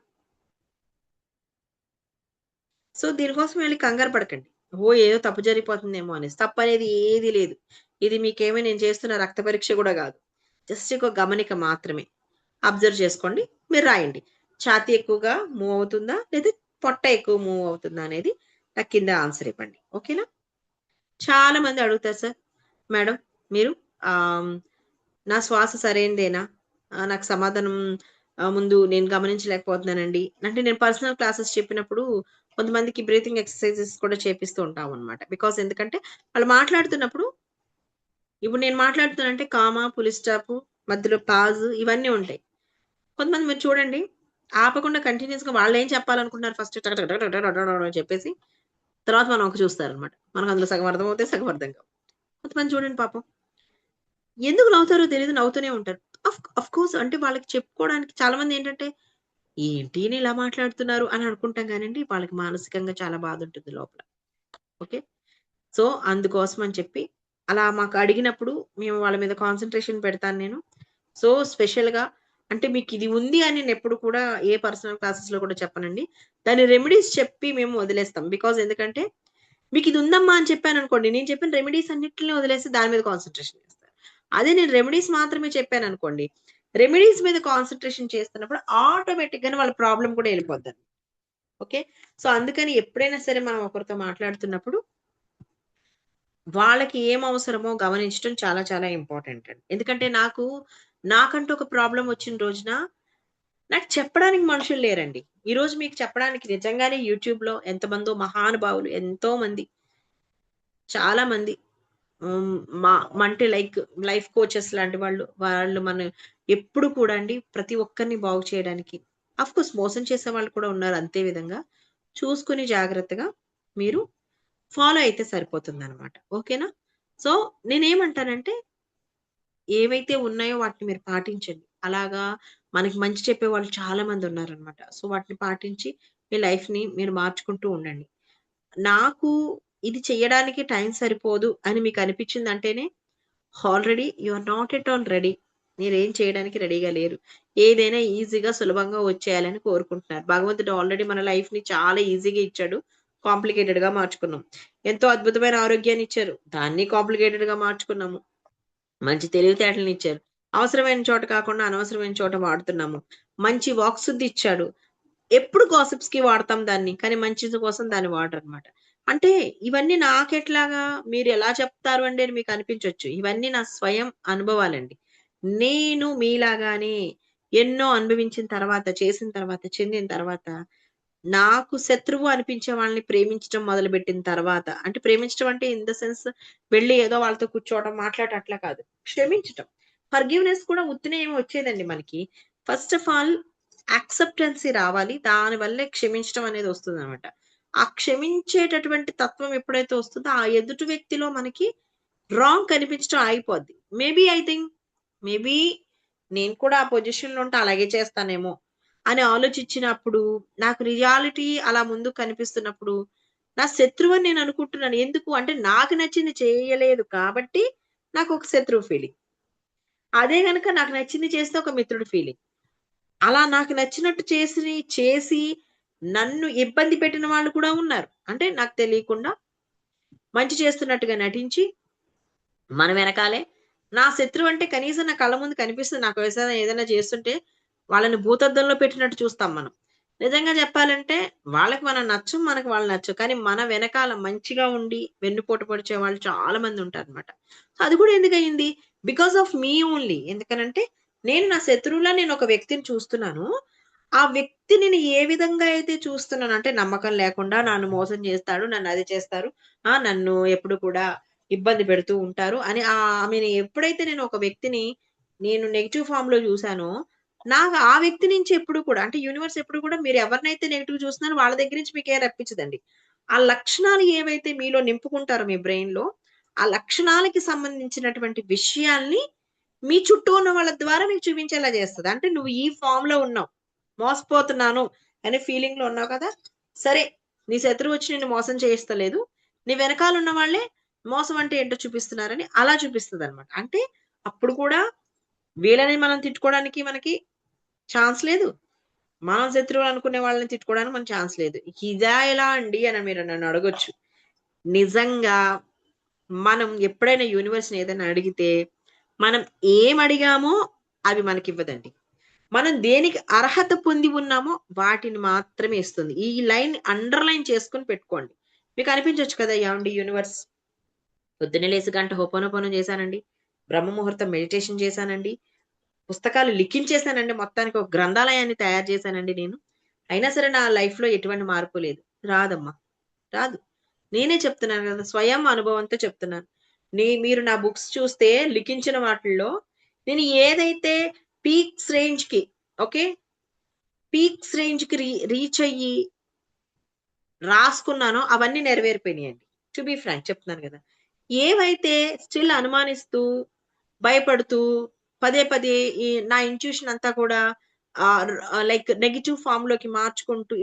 సో, దీనికోసం వెళ్లి కంగారు పడకండి. ఓహ్! ఏదో తప్పు జరిగిపోతుందేమో అనేసి. తప్పనేది ఏది లేదు. ఇది మీకేమి నేను చేస్తున్న రక్త పరీక్ష గూడా గాదు. జస్ట్ ఒక గమనిక మాత్రమే. అబ్జర్వ్ చేసుకోండి. మీరు రాయండి. ఛాతీ ఎక్కువగా మూవ్ అవుతుందా? లేదా పొట్ట ఎక్కువ మూవ్ అవుతుందా అనేది నాకు కింద ఆన్సర్ ఇవ్వండి. ఓకేనా? చాలా మంది అడుగుతారు సార్, మేడం మీరు ఆహ్, నా శ్వాస సరైనదేనా? నాకు సమాధానం ముందు నేను గమనించలేకపోతున్నానండి. అంటే నేను పర్సనల్ క్లాసెస్ చెప్పినప్పుడు కొంతమందికి బ్రీతింగ్ ఎక్సర్‌సైజెస్ కూడా చేపిస్తూ ఉంటామనమాట. బికాజ్ ఎందుకంటే వాళ్ళు మాట్లాడుతున్నప్పుడు ఇప్పుడు నేను మాట్లాడుతున్నానంటే కామా, ఫుల్ స్టాపు, మధ్యలో పాజ్ ఇవన్నీ ఉంటాయి. కొంతమంది మీరు చూడండి ఆపకుండా కంటిన్యూయస్‌గా వాళ్ళేం చెప్పాలనుకుంటున్నారు ఫస్ట్ టక టక టక టక టక టక అని చెప్పేసి తర్వాత మన వంక చూస్తారనమాట. మనకు అందులో సగం అర్థమవుతాయి, సగం అర్థం కావు. కొంతమంది చూడండి పాపం ఎందుకు నవ్వుతారో తెలీదు నవ్వుతూనే ఉంటారు. ఆఫ్‌కోర్స్ అంటే వాళ్ళకి చెప్పుకోవడానికి చాలా మందేంటంటే, ఏంటి ఈయన ఇలా మాట్లాడుతున్నారు అని అనుకుంటాం గానండి, వాళ్ళకి మానసికంగా చాలా బాధుంటుంది లోపల. ఓకే. సో, అందుకోసం అని చెప్పి అలా మాకు అడిగినప్పుడు మేము వాళ్ళ మీద కాన్సంట్రేషన్ పెడతాను నేను. సో, స్పెషల్‌గా అంటే మీకిది ఉంది అని నేనెప్పుడు కూడా ఏ పర్సనల్ క్లాసెస్‌లో కూడా చెప్పనండి. దాని రెమెడీస్ చెప్పి మేము వదిలేస్తాం. బికాజ్ ఎందుకంటే, మీకిది ఉందమ్మా అని చెప్పాననుకోండి, నేను చెప్పిన రెమెడీస్ అన్నిటిని వదిలేసి దాని మీద కాన్సంట్రేషన్ చేస్తారు. అదే నేను రెమెడీస్ మాత్రమే చెప్పాననుకోండి, రెమెడీస్ మీద కాన్సంట్రేషన్ చేస్తున్నప్పుడు ఆటోమేటిక్‌గానే వాళ్ళ ప్రాబ్లమ్ కూడా ఎళ్ళిపోద్దండి. ఓకే. సో, అందుకని ఎప్పుడైనా సరే మనం ఒకరితో మాట్లాడుతున్నప్పుడు వాళ్ళకి ఏం అవసరమో గమనించటం చాలా చాలా ఇంపార్టెంట్ అండి. ఎందుకంటే నాకంటూ ఒక ప్రాబ్లమ్ వచ్చిన రోజున నాకు చెప్పడానికి మనుషులు లేరండి. ఈరోజు మీకు చెప్పడానికి నిజంగానే యూట్యూబ్‌లో ఎంతమందో మహానుభావులు ఎంతోమంది చాలా మంది హ్మ్. మా అంటే లైఫ్ కోచెస్ లాంటి వాళ్ళు, వాళ్ళు మన ఎప్పుడు కూడా అండి ప్రతి ఒక్కరిని బాగు చేయడానికి ఆఫ్‌కోర్స్ మోసం చేసేవాళ్ళు కూడా ఉన్నారు అంతే విధంగా. చూసుకొని జాగ్రత్తగా మీరు ఫాలో అయితే సరిపోతుందనమాట. ఓకేనా? సో, నేనేమంటానంటే ఏవైతే ఉన్నాయో వాటిని మీరు పాటించండి. అలాగా మనకి మంచి చెప్పేవాళ్ళు చాలా మందున్నారనమాట. సో, వాటిని పాటించి మీ లైఫ్‌ని మీరు మార్చుకుంటూ ఉండండి. నాకు ఇది చెయ్యడానికి టైం సరిపోదు అని మీకనిపిచ్చిందంటేనే already you are not at all ready. మీరేం చేయడానికి రెడీగా లేరు. ఏదైనా ఈజీగా, సులభంగా వచ్చేయాలని కోరుకుంటున్నారు. భగవంతుడు ఆల్రెడీ మన లైఫ్‌ని చాలా ఈజీగా ఇచ్చాడు. కాంప్లికేటెడ్‌గా మార్చుకున్నాం. ఎంతో అద్భుతమైన ఆరోగ్యాన్నిచ్చారు. దాన్ని కాంప్లికేటెడ్‌గా మార్చుకున్నాము. మంచి తెలివితేటలనిచ్చారు. అవసరమైన చోట కాకుండా అనవసరమైన చోట వాడుతున్నాము. మంచి వాక్‌శుద్ధిచ్చాడు. ఎప్పుడు గాసిప్స్‌కి వాడతాం దాన్ని. కానీ మంచి కోసం దాన్ని వాడరనమాట. అంటే ఇవన్నీ నాకెట్లాగా మీరెలా చెప్తారు అండి అని మీకనిపించొచ్చు. ఇవన్నీ నా స్వయం అనుభవాలండి. నేను మీలాగానే ఎన్నో అనుభవించిన తర్వాత, చేసిన తర్వాత, చెందిన తర్వాత నాకు శత్రువు అనిపించే వాళ్ళని ప్రేమించటం మొదలుపెట్టిన తర్వాత అంటే ప్రేమించటం అంటే ఇన్ ద సెన్స్ వెళ్లి ఏదో వాళ్ళతో కూర్చోవడం, మాట్లాడటం అట్లా కాదు. క్షమించటం. ఫర్‌గివ్‌నెస్ కూడా ఉత్తినే ఏమి వచ్చేదండి మనకి. ఫస్ట్ ఆఫ్ ఆల్ యాక్సెప్టెన్సీ రావాలి. దాని వల్లే క్షమించటం అనేది వస్తుందనమాట. ఆ క్షమించేటటువంటి తత్వం ఎప్పుడైతే వస్తుందో, ఆ ఎదుటి వ్యక్తిలో మనకి రాంగ్ కనిపించటం ఆగిపోద్ది. ఐ థింక్ మేబీ నేను కూడా ఆ పొజిషన్‌లో ఉంటే అలాగే చేస్తానేమో అని ఆలోచించినప్పుడు, నాకు రియాలిటీ అలా ముందుకు కనిపిస్తున్నప్పుడు, నా శత్రువని నేను అనుకుంటున్నాను. ఎందుకు అంటే నాకు నచ్చింది చేయలేదు కాబట్టి నాకొక శత్రువు ఫీలింగ్. అదే గనక నాకు నచ్చింది చేస్తే ఒక మిత్రుడు ఫీలింగ్. అలా నాకు నచ్చినట్టు చేసి నన్ను ఇబ్బంది పెట్టిన వాళ్ళు కూడా ఉన్నారు. అంటే నాకు తెలియకుండా మంచి చేస్తున్నట్టుగా నటించి మన వెనకాలే నా శత్రువంటే కనీసం నా కళ్ళ ముందు కనిపిస్తుంది. నాకు ఏదైనా చేస్తుంటే వాళ్ళని భూతద్దంలో పెట్టినట్టు చూస్తాం మనం. నిజంగా చెప్పాలంటే వాళ్ళకి మనం నచ్చం. మనకు వాళ్ళు నచ్చం. కానీ మన వెనకాల మంచిగా ఉండి వెన్నుపోటు పొడిచే వాళ్ళు చాలా మంది ఉంటారనమాట. అది కూడా ఎందుకయింది? Because of me only. ఎందుకనంటే నేను నా శత్రువులా నేనొక వ్యక్తిని చూస్తున్నాను. ఆ వ్యక్తిని నేను ఏ విధంగా అయితే చూస్తున్నానో అంటే నమ్మకం లేకుండా నన్ను మోసం చేస్తాడు. నన్ను అది చేస్తారు. నన్ను ఎప్పుడు కూడా ఇబ్బంది పెడుతూ ఉంటారు అని ఆమెని ఎప్పుడైతే నేను ఒక వ్యక్తిని నేను నెగెటివ్ ఫార్మ్‌లో చూసానో, నాకు ఆ వ్యక్తి నుంచి ఎప్పుడు కూడా అంటే యూనివర్స్ ఎప్పుడు కూడా మీరు ఎవరినైతే నెగెటివ్ చూస్తున్నారో వాళ్ళ దగ్గర నుంచి మీకేం రప్పించదండి. ఆ లక్షణాలు ఏవైతే మీలో నింపుకుంటారో మీ బ్రెయిన్‌లో, ఆ లక్షణాలకి సంబంధించినటువంటి విషయాల్ని మీ చుట్టూ ఉన్న వాళ్ళ ద్వారా మీకు చూపించేలా చేస్తది. అంటే నువ్వు ఈ ఫార్మ్‌లో ఉన్నావు. మోసపోతున్నాను అనే ఫీలింగ్‌లో ఉన్నావు కదా! సరే నీ శత్రువు వచ్చి నిన్ను మోసం చేయిస్తలేదు. నీ వెనకాల ఉన్న వాళ్ళే మోసం అంటే ఏంటో చూపిస్తున్నారని అలా చూపిస్తదనమాట. అంటే అప్పుడు కూడా వీళ్ళని మనం తిట్టుకోవడానికి మనకి ఛాన్స్ లేదు. మనం శత్రువులు అనుకునే వాళ్ళని తిట్టుకోవడానికి మనకు ఛాన్స్ లేదు. ఇదా ఎలా అండి అని మీరు నన్ను అడగొచ్చు. నిజంగా మనం ఎప్పుడైనా యూనివర్స్‌ని ఏదైనా అడిగితే, మనం ఏమడిగామో అవి మనకివ్వదండి. మనం దేనికి అర్హత పొంది ఉన్నామో వాటిని మాత్రమే ఇస్తుంది. ఈ లైన్ అండర్‌లైన్ చేసుకొని పెట్టుకోండి. మీకు అనిపించొచ్చు కదా! ఏవండీ యూనివర్స్ పొద్దున్నే లేసి గంట హోపోనోపోనో చేశానండి. బ్రహ్మ ముహూర్తం మెడిటేషన్ చేశానండి. పుస్తకాలు లిఖించేసానండి. మొత్తానికి ఒక గ్రంథాలయాన్ని తయారు చేశానండి నేను. అయినా సరే నా లైఫ్‌లో ఎటువంటి మార్పు లేదు. రాదమ్మా. రాదు. నేనే చెప్తున్నాను గదా! స్వయం అనుభవంతో చెప్తున్నాను. మీరు నా బుక్స్ చూస్తే లిఖించిన వాటిల్లో నేను ఏదైతే పీక్స్ రేంజ్‌కి ఓకే. పీక్స్ రేంజ్‌కి రీచ్ అయ్యి రాసుకున్నానో అవన్నీ నెరవేరిపోయినాయండి. టు బీ ఫ్రాంక్ చెప్తున్నాను గదా! ఏవైతే స్టిల్ అనుమానిస్తూ, భయపడుతూ, పదే పదే నా ఇంట్యూషన్ అంతా కూడా లైక్ నెగెటివ్ ఫార్మ్‌లోకి మార్చుకుంటూ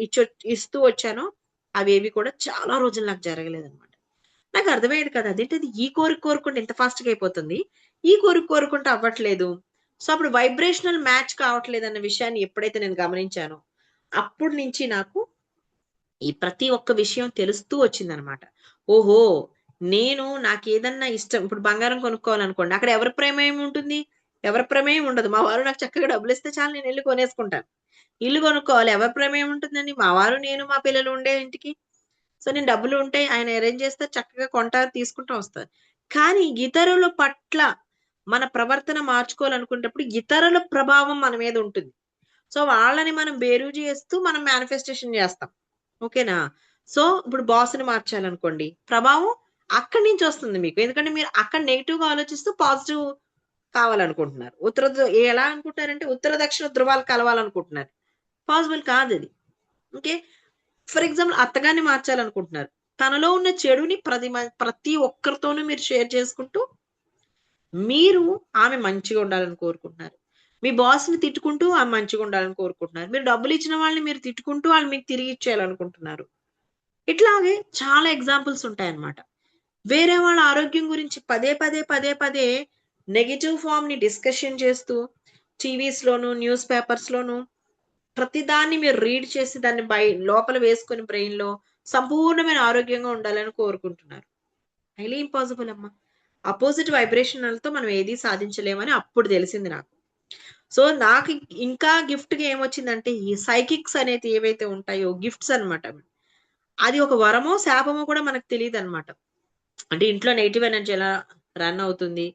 ఇస్తూ వచ్చానో అవేవి కూడా చాలా రోజులు నాకు జరగలేదనమాట. నాకర్థమయ్యేది కాదు. అదేంటిది ఈ కోరిక కోరుకుంటే ఇంత ఫాస్ట్‌గా అయిపోతుంది. ఈ కోరిక కోరుకుంటే అవ్వట్లేదు. సో, అప్పుడు వైబ్రేషనల్ మ్యాచ్ కావట్లేదన్న విషయాన్ని ఎప్పుడైతే నేను గమనించానో, అప్పటి నుంచి నాకు ఈ ప్రతి ఒక్క విషయం తెలుస్తూ వచ్చిందనమాట. ఓహో! నాకేదన్నా ఇష్టం ఇప్పుడు బంగారం కొనుక్కోవాలనుకోండి. అక్కడ ఎవరి ప్రమేయం ఉంటుంది? ఎవరి ప్రమేయం ఉండదు. మా వారు నాకు చక్కగా డబ్బులిస్తే చాలు నేనెళ్లి కొనేసుకుంటాను. ఇల్లు కొనుక్కోవాలి ఎవరి ప్రమేయం ఉంటుందండి? మా వారు, నేను, మా పిల్లలు ఉండే ఇంటికి. సో, నేను డబ్బులు ఉంటాయి. ఆయన అరేంజ్ చేస్తారు. చక్కగా కొంటారు, తీసుకుంటూ వస్తారు. కానీ ఇతరుల పట్ల మన ప్రవర్తన మార్చుకోవాలనుకునేటప్పుడు ఇతరుల ప్రభావం మన మీద ఉంటుంది. సో, వాళ్ళని మనం బేరీజు చేస్తూ మనం మేనిఫెస్టేషన్ చేస్తాం. ఓకేనా? సో, ఇప్పుడు బాస్‌ని మార్చాలనుకోండి. ప్రభావం అక్కడి నుంచి వస్తుంది మీకు. ఎందుకంటే మీరు అక్కడ నెగెటివ్‌గా ఆలోచిస్తూ పాజిటివ్ కావాలనుకుంటున్నారు. ఎలా అనుకుంటారంటే ఉత్తర, దక్షిణ ధృవాలు కలవాలనుకుంటున్నారు. పాసిబుల్ కాదది. ఓకే. ఫర్ ఎగ్జాంపుల్ అత్తగారిని మార్చాలనుకుంటున్నారు. తనలో ఉన్న చెడుని ప్రతి ఒక్కరితోనూ మీరు షేర్ చేసుకుంటూ, మీరు ఆమె మంచిగా ఉండాలని కోరుకుంటున్నారు. మీ బాస్‌ని తిట్టుకుంటూ ఆమె మంచిగా ఉండాలని కోరుకుంటున్నారు. మీరు డబ్బులిచ్చిన వాళ్ళని మీరు తిట్టుకుంటూ వాళ్ళు మీకు తిరిగి ఇచ్చేయాలనుకుంటున్నారు. ఇట్లాగే చాలా ఎగ్జాంపుల్స్ ఉంటాయన్నమాట. వేరే వాళ్ళ ఆరోగ్యం గురించి పదే, పదే, పదే, పదే నెగెటివ్ ఫార్మ్‌ని డిస్కషన్ చేస్తూ టీవీస్‌లోను, న్యూస్ పేపర్స్‌లోను ప్రతిదాన్ని మీరు రీడ్ చేసి దాన్ని లోపల వేసుకొని బ్రెయిన్‌లో సంపూర్ణమైన ఆరోగ్యంగా ఉండాలని కోరుకుంటున్నారు. హైలీ ఇంపాసిబుల్ అమ్మా. అపోజిట్ వైబ్రేషనల్‌తో మనం ఏది సాధించలేమని అప్పుడు తెలిసింది నాకు. సో, నాకు ఇంకా గిఫ్ట్‌గా ఏమొచ్చిందంటే ఈ సైకిక్స్ అనేవి ఏవైతే ఉంటాయో గిఫ్ట్స్ అన్నమాట అవి. అది ఒక వరమో, శాపమో కూడా మనకు తెలీదన్నమాట. అంటే ఇంట్లో నెగెటివ్ ఎనర్జీ ఎలా రన్ అవుతుంది?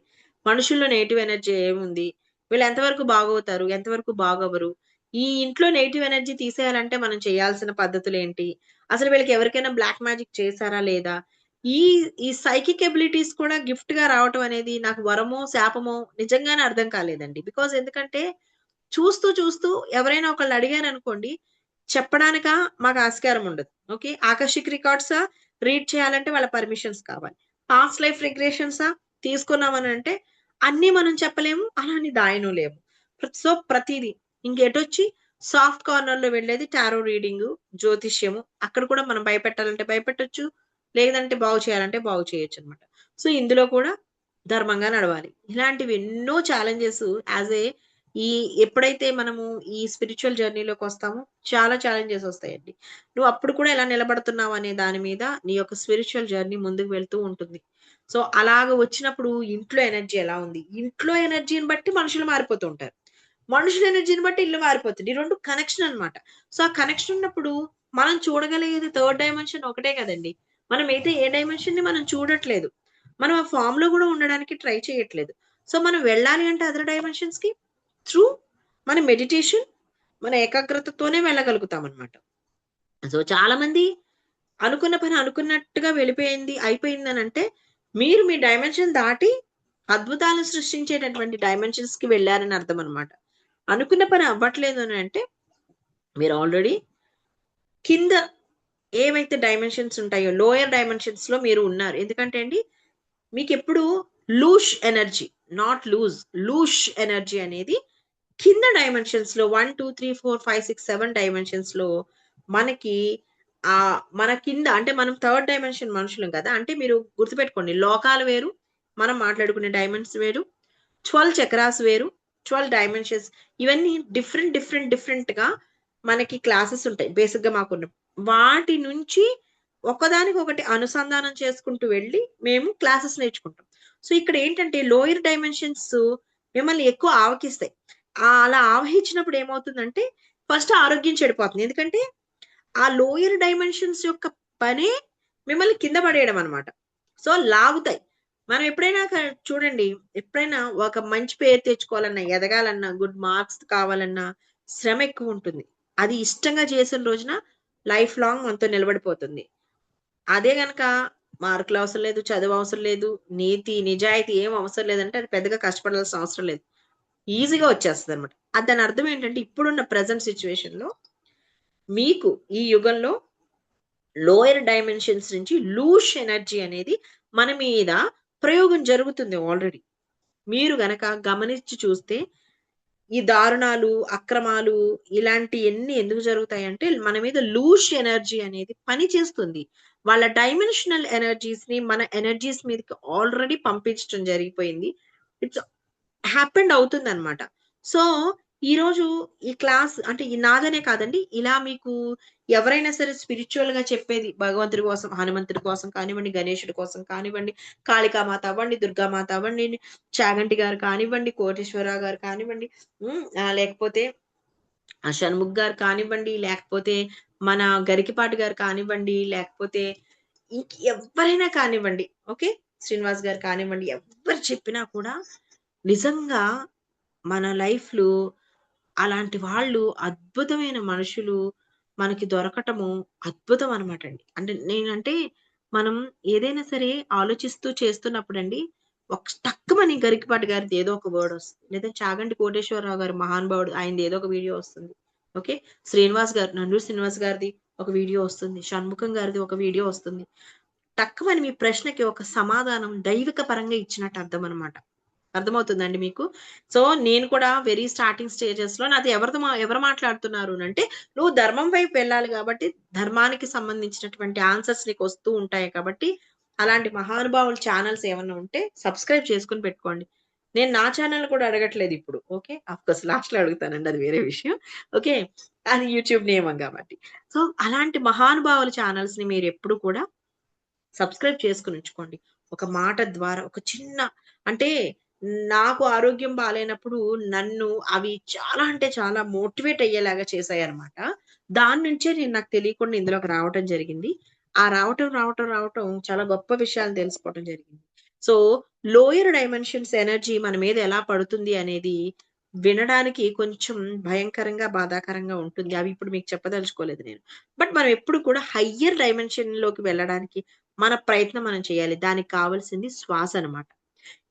మనుషుల్లో నెగెటివ్ ఎనర్జీ ఏముంది? వీళ్ళు ఎంతవరకు బాగవుతారు? ఎంతవరకు బాగవ్వరు? ఈ ఇంట్లో నెగెటివ్ ఎనర్జీ తీసేయాలంటే మనం చేయాల్సిన పద్ధతులేంటి? అసలు వీళ్ళకి ఎవరికైనా బ్లాక్ మ్యాజిక్ చేశారా లేదా? ఈ ఈ సైకిక్ ఎబిలిటీస్ కూడా గిఫ్ట్‌గా రావటం అనేది నాకు వరమో, శాపమో నిజంగానే అర్థం కాలేదండి. ఎందుకంటే చూస్తూ, చూస్తూ ఎవరైనా ఒకళ్ళు అడిగారనుకోండి, చెప్పడానికా మాకు ఆస్కారం ఉండదు. ఓకే. ఆకర్షిక్ రికార్డ్సా రీడ్ చేయాలంటే వాళ్ళ పర్మిషన్స్ కావాలి. పాస్ట్ లైఫ్ రిగ్రెషన్సా తీసుకున్నామనంటే అన్నీ మనం చెప్పలేము. అలా అని దాయనూలేము. సో, ప్రతీదీ. ఇంకెటొచ్చి సాఫ్ట్ కార్నర్‌లో వెళ్ళేది టారో రీడింగు, జ్యోతిష్యము. అక్కడ కూడా మనం భయపెట్టాలంటే భయపెట్టొచ్చు. లేదంటే బాగు చేయాలంటే బాగు చేయొచ్చనమాట. సో, ఇందులో కూడా ధర్మంగా నడవాలి. ఇలాంటివి ఎన్నో ఛాలెంజెస్ యాస్ ఏ ఈ ఎప్పుడైతే మనము ఈ స్పిరిచ్యువల్ జర్నీలోకొస్తామో చాలా ఛాలెంజెస్ ఒస్తాయండి. నువ్వు అప్పుడు కూడా ఎలా నిలబడుతున్నావు అనే దాని మీద నీ యొక్క స్పిరిచ్యువల్ జర్నీ ముందుకు వెళ్తూ ఉంటుంది. సో, అలాగ వచ్చినప్పుడు ఇంట్లో ఎనర్జీ ఎలా ఉంది? ఇంట్లో ఎనర్జీని బట్టి మనుషులు మారిపోతూ ఉంటారు. మనుషుల ఎనర్జీని బట్టి ఇల్లు మారిపోతుంది. ఈ 2 కనెక్షన్ అన్నమాట. సో, ఆ కనెక్షన్ ఉన్నప్పుడు మనం చూడగలిగేది థర్డ్ డైమెన్షన్ ఒకటే కదండీ! మనం మిగతా ఏ డైమెన్షన్‌ని మనం చూడట్లేదు. మనం ఆ ఫార్మ్‌లో గూడా ఉండడానికి ట్రై చేయట్లేదు. సో, మనం వెళ్ళాలి అంటే అదర్ డైమెన్షన్స్‌కి త్రూ మన మెడిటేషన్, మన ఏకాగ్రతతోనే వెళ్ళగలుగుతామనమాట. సో, చాలామంది అనుకున్న పని అనుకున్నట్టుగా వెళ్ళిపోయింది, అయిపోయిందనంటే, మీరు మీ డైమెన్షన్ దాటి అద్భుతాలను సృష్టించేటటువంటి డైమెన్షన్స్‌కి వెళ్లారని అర్థమనమాట. అనుకున్న పని అవ్వట్లేదు అనంటే, మీరు ఆల్రెడీ కింద ఏవైతే డైమెన్షన్స్ ఉంటాయో, లోయర్ డైమెన్షన్స్‌లో మీరు ఉన్నారు. ఎందుకంటే అండి, మీకెప్పుడు లూష్ ఎనర్జీ, నాట్ లూజ్, లూష్ ఎనర్జీ అనేది కింద డైమెన్షన్స్‌లో 1, 2, 3, 4, 5, 6, 7 డైమెన్షన్స్‌లో మనకి మన కింద అంటే మనం థర్డ్ డైమెన్షన్ మనుషులం కదా! అంటే మీరు గుర్తుపెట్టుకోండి లోకాలు వేరు, మనం మాట్లాడుకునే డైమెన్షన్స్ వేరు, 12 చక్రాస్ వేరు, 12 డైమెన్షన్స్ ఇవన్నీ డిఫరెంట్‌గా మనకి క్లాసెస్ ఉంటాయి. బేసిక్‌గా మాకున్నవి. వాటి నుంచి ఒకదానికొకటి అనుసంధానం చేసుకుంటూ వెళ్లి మేము క్లాసెస్ నేర్చుకుంటాం. సో, ఇక్కడ ఏంటంటే లోయర్ డైమెన్షన్స్ మిమ్మల్ని ఎక్కువ ఆవకిస్తాయి. అలా ఆవహించినప్పుడు ఏమవుతుందంటే ఫస్ట్ ఆరోగ్యం చెడిపోతుంది. ఎందుకంటే ఆ లోయర్ డైమెన్షన్స్ యొక్క పనే మిమ్మల్ని కింద పడేయడం అనమాట. సో, లాగుతాయి. మనం ఎప్పుడైనా చూడండి, ఎప్పుడైనా ఒక మంచి పేరు తెచ్చుకోవాలన్నా, ఎదగాలన్నా, గుడ్ మార్క్స్ కావాలన్నా శ్రమ ఎక్కువుంటుంది. అది ఇష్టంగా చేసిన రోజున లైఫ్ లాంగ్ మనతో నిలబడిపోతుంది. అదే గనక మార్కులు అవసరం లేదు, చదువు అవసరం లేదు, నీతి, నిజాయితీ ఏం అవసరం లేదంటే అది పెద్దగా కష్టపడాల్సిన అవసరం లేదు. ఈజీగా వచ్చేస్తదనమాట. దాని అర్థం ఏంటంటే ఇప్పుడున్న ప్రెజెంట్ సిట్యుయేషన్‌లో మీకు ఈ యుగంలో లోయర్ డైమెన్షన్స్ నుంచి లూష్ ఎనర్జీ అనేది మన మీద ప్రయోగం జరుగుతుంది ఆల్రెడీ. మీరు గనక గమనించి చూస్తే ఈ దారుణాలు, అక్రమాలు ఇలాంటియన్నీ ఎందుకు జరుగుతాయంటే మన మీద లూష్ ఎనర్జీ అనేది పని చేస్తుంది. వాళ్ళ డైమెన్షనల్ ఎనర్జీస్‌ని మన ఎనర్జీస్ మీదకి ఆల్రెడీ పంపించటం జరిగిపోయింది. ఇట్స్ హ్యాపెండ్ అవుతుందనమాట. సో, ఈరోజు ఈ క్లాస్ అంటే ఈ నాదనే కాదండి. ఇలా మీకు ఎవరైనా సరే స్పిరిచ్యువల్‌గా చెప్పేది భగవంతుడి కోసం, హనుమంతుడి కోసం కానివ్వండి, గణేశుడి కోసం కానివ్వండి, కాళికామాత అవ్వండి, దుర్గామాత అవ్వండి, చాగంటి గారు కానివ్వండి, కోటేశ్వరరావు గారు కానివ్వండి, లేకపోతే షణ్ముఖ్ గారు కానివ్వండి, లేకపోతే మన గరికపాటి గారు కానివ్వండి, లేకపోతే ఎవ్వరైనా కానివ్వండి. ఓకే. శ్రీనివాస్ గారు కానివ్వండి, ఎవ్వరు చెప్పినా కూడా నిజంగా మన లైఫ్‌లో అలాంటి వాళ్ళు అద్భుతమైన మనుషులు మనకి దొరకటము అద్భుతం అనమాటండి. అంటే నేనంటే మనం ఏదైనా సరే ఆలోచిస్తూ చేస్తున్నప్పుడండి టక్కుమని గరికపాటి గారిది ఏదో ఒక వర్డ్ వస్తుంది. లేదా చాగంటి కోటేశ్వరరావు గారు మహానుభావుడు ఆయనది ఏదో ఒక వీడియో వస్తుంది. ఓకే. శ్రీనివాస్ గారు నండూరి శ్రీనివాస్ గారిది ఒక వీడియో వస్తుంది. షణ్ముఖం గారిది ఒక వీడియో వస్తుంది. టక్కుమని మీ ప్రశ్నకి ఒక సమాధానం దైవిక పరంగా ఇచ్చినట్టు అర్థం అనమాట. అర్థమవుతుందండి మీకు? సో, నేను కూడా వెరీ స్టార్టింగ్ స్టేజెస్‌లో నాతో ఎవరు మాట్లాడుతున్నారు అనంటే, "నువ్వు ధర్మం వైపు వెళ్ళాలి గాబట్టి, ధర్మానికి సంబంధించినటువంటి ఆన్సర్స్ నీకొస్తూ ఉంటాయి కాబట్టి, అలాంటి మహానుభావుల ఛానెల్స్ ఏమన్నా ఉంటే సబ్స్క్రైబ్ చేసుకొని పెట్టుకోండి." నేను నా ఛానెల్ కూడా అడగట్లేదు ఇప్పుడు. ఓకే. ఆఫ్‌కోర్స్ లాస్ట్‌లో అడుగుతానండి. అది వేరే విషయం. ఓకే. అది యూట్యూబ్ నియమం గాబట్టి. సో, అలాంటి మహానుభావుల ఛానెల్స్‌ని మీరెప్పుడు కూడా సబ్స్క్రైబ్ చేసుకొనుంచుకోండి. ఒక మాట ద్వారా ఒక చిన్న అంటే నాకు ఆరోగ్యం బాలేనప్పుడు నన్ను అవి చాలా అంటే చాలా మోటివేట్ అయ్యేలాగా చేశాయన్నమాట. దాని నుంచే నాకు తెలియకుండా ఇందులోకి రావటం జరిగింది. ఆ రావటం చాలా గొప్ప విషయాలు తెలుసుకోవటం జరిగింది. సో, లోయర్ డైమెన్షన్స్ ఎనర్జీ మన మీద ఎలా పడుతుంది అనేది వినడానికి కొంచెం భయంకరంగా, బాధాకరంగా ఉంటుంది. అవి ఇప్పుడు మీకు చెప్పదలుచుకోలేదు నేను. బట్ మనం ఎప్పుడు కూడా హయ్యర్ డైమెన్షన్‌లోకి వెళ్ళడానికి మన ప్రయత్నం మనం చేయాలి. దానికి కావాల్సింది శ్వాస అన్నమాట.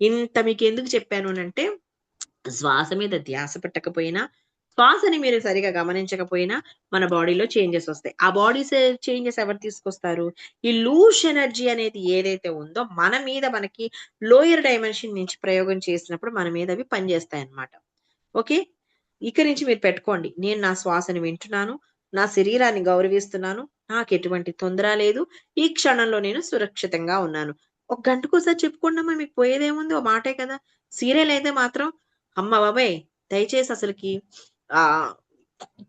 ఇంత మీకెందుకు చెప్పాను అనంటే, శ్వాస మీద ధ్యాస పెట్టకపోయినా, శ్వాసని మీరు సరిగ్గా గమనించకపోయినా, మన బాడీలో చేంజెస్ ఒస్తాయి. ఆ బాడీ చేంజెస్ ఎవరు తీసుకొస్తారు? ఈ లూష్ ఎనర్జీ అనేది ఏదైతే ఉందో, మన మీద మనకి లోయర్ డైమెన్షన్ నుంచి ప్రయోగం చేసినప్పుడు మన మీద అవి పనిజేస్తాయన్నమాట. ఓకే. ఇక నుంచి మీరు పెట్టుకోండి. నేను నా శ్వాసని వింటున్నాను. నా శరీరాన్ని గౌరవిస్తున్నాను. నాకెటువంటి తొందర లేదు. ఈ క్షణంలో నేను సురక్షితంగా ఉన్నాను. ఒక గంటకోసారి చెప్పుకోండమ్మా మీకు పోయేదేముంది? ఓ మాటే కదా! సీరియల్ అయితే మాత్రం అమ్మ బాబోయ్! దయచేసి అసలకి ఆహ్,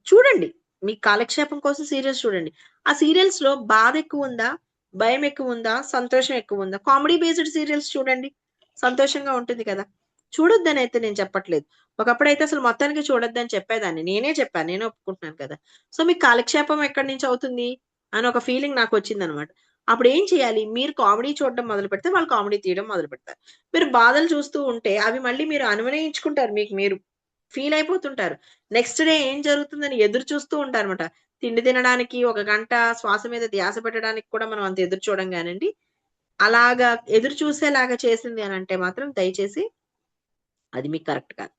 చూడండి. మీ కాలక్షేపం కోసం సీరియల్స్ చూడండి. ఆ సీరియల్స్‌లో బాధ ఎక్కువుందా? భయం ఎక్కువుందా? సంతోషం ఎక్కువుందా? కామెడీ బేస్డ్ సీరియల్స్ చూడండి. సంతోషంగా ఉంటుంది కదా! చూడొద్దనైతే నేను చెప్పట్లేదు. ఒకప్పుడైతే అసలు మొత్తానికి చూడొద్దని చెప్పేదాన్ని. నేనే చెప్పాను. నేనే ఒప్పుకుంటున్నాను కదా! సో, మీకు కాలక్షేపం ఎక్కడి నుంచి అవుతుంది? అని ఒక ఫీలింగ్ నాకొచ్చిందనమాట. అప్పుడేం చేయాలి? మీరు కామెడీ చూడడం మొదలుపెడితే వాళ్ళు కామెడీ తీయడం మొదలుపెడతారు. మీరు బాధలు చూస్తూ ఉంటే అవి మళ్ళీ మీరు అనువయించుకుంటారు మీకు మీరు. ఫీల్ అయిపోతుంటారు. నెక్స్ట్ డే ఏం జరుగుతుందని ఎదురు చూస్తూ ఉంటారన్నమాట. తిండి తినడానికి ఒక గంట శ్వాస మీద ధ్యాస పెట్టడానికి కూడా మనం అంత ఎదురు చూడం గానండి. అలాగా ఎదురు చూసేలాగా చేసింది అనంటే మాత్రం దయచేసి అది మీకు కరెక్ట్ కాదు.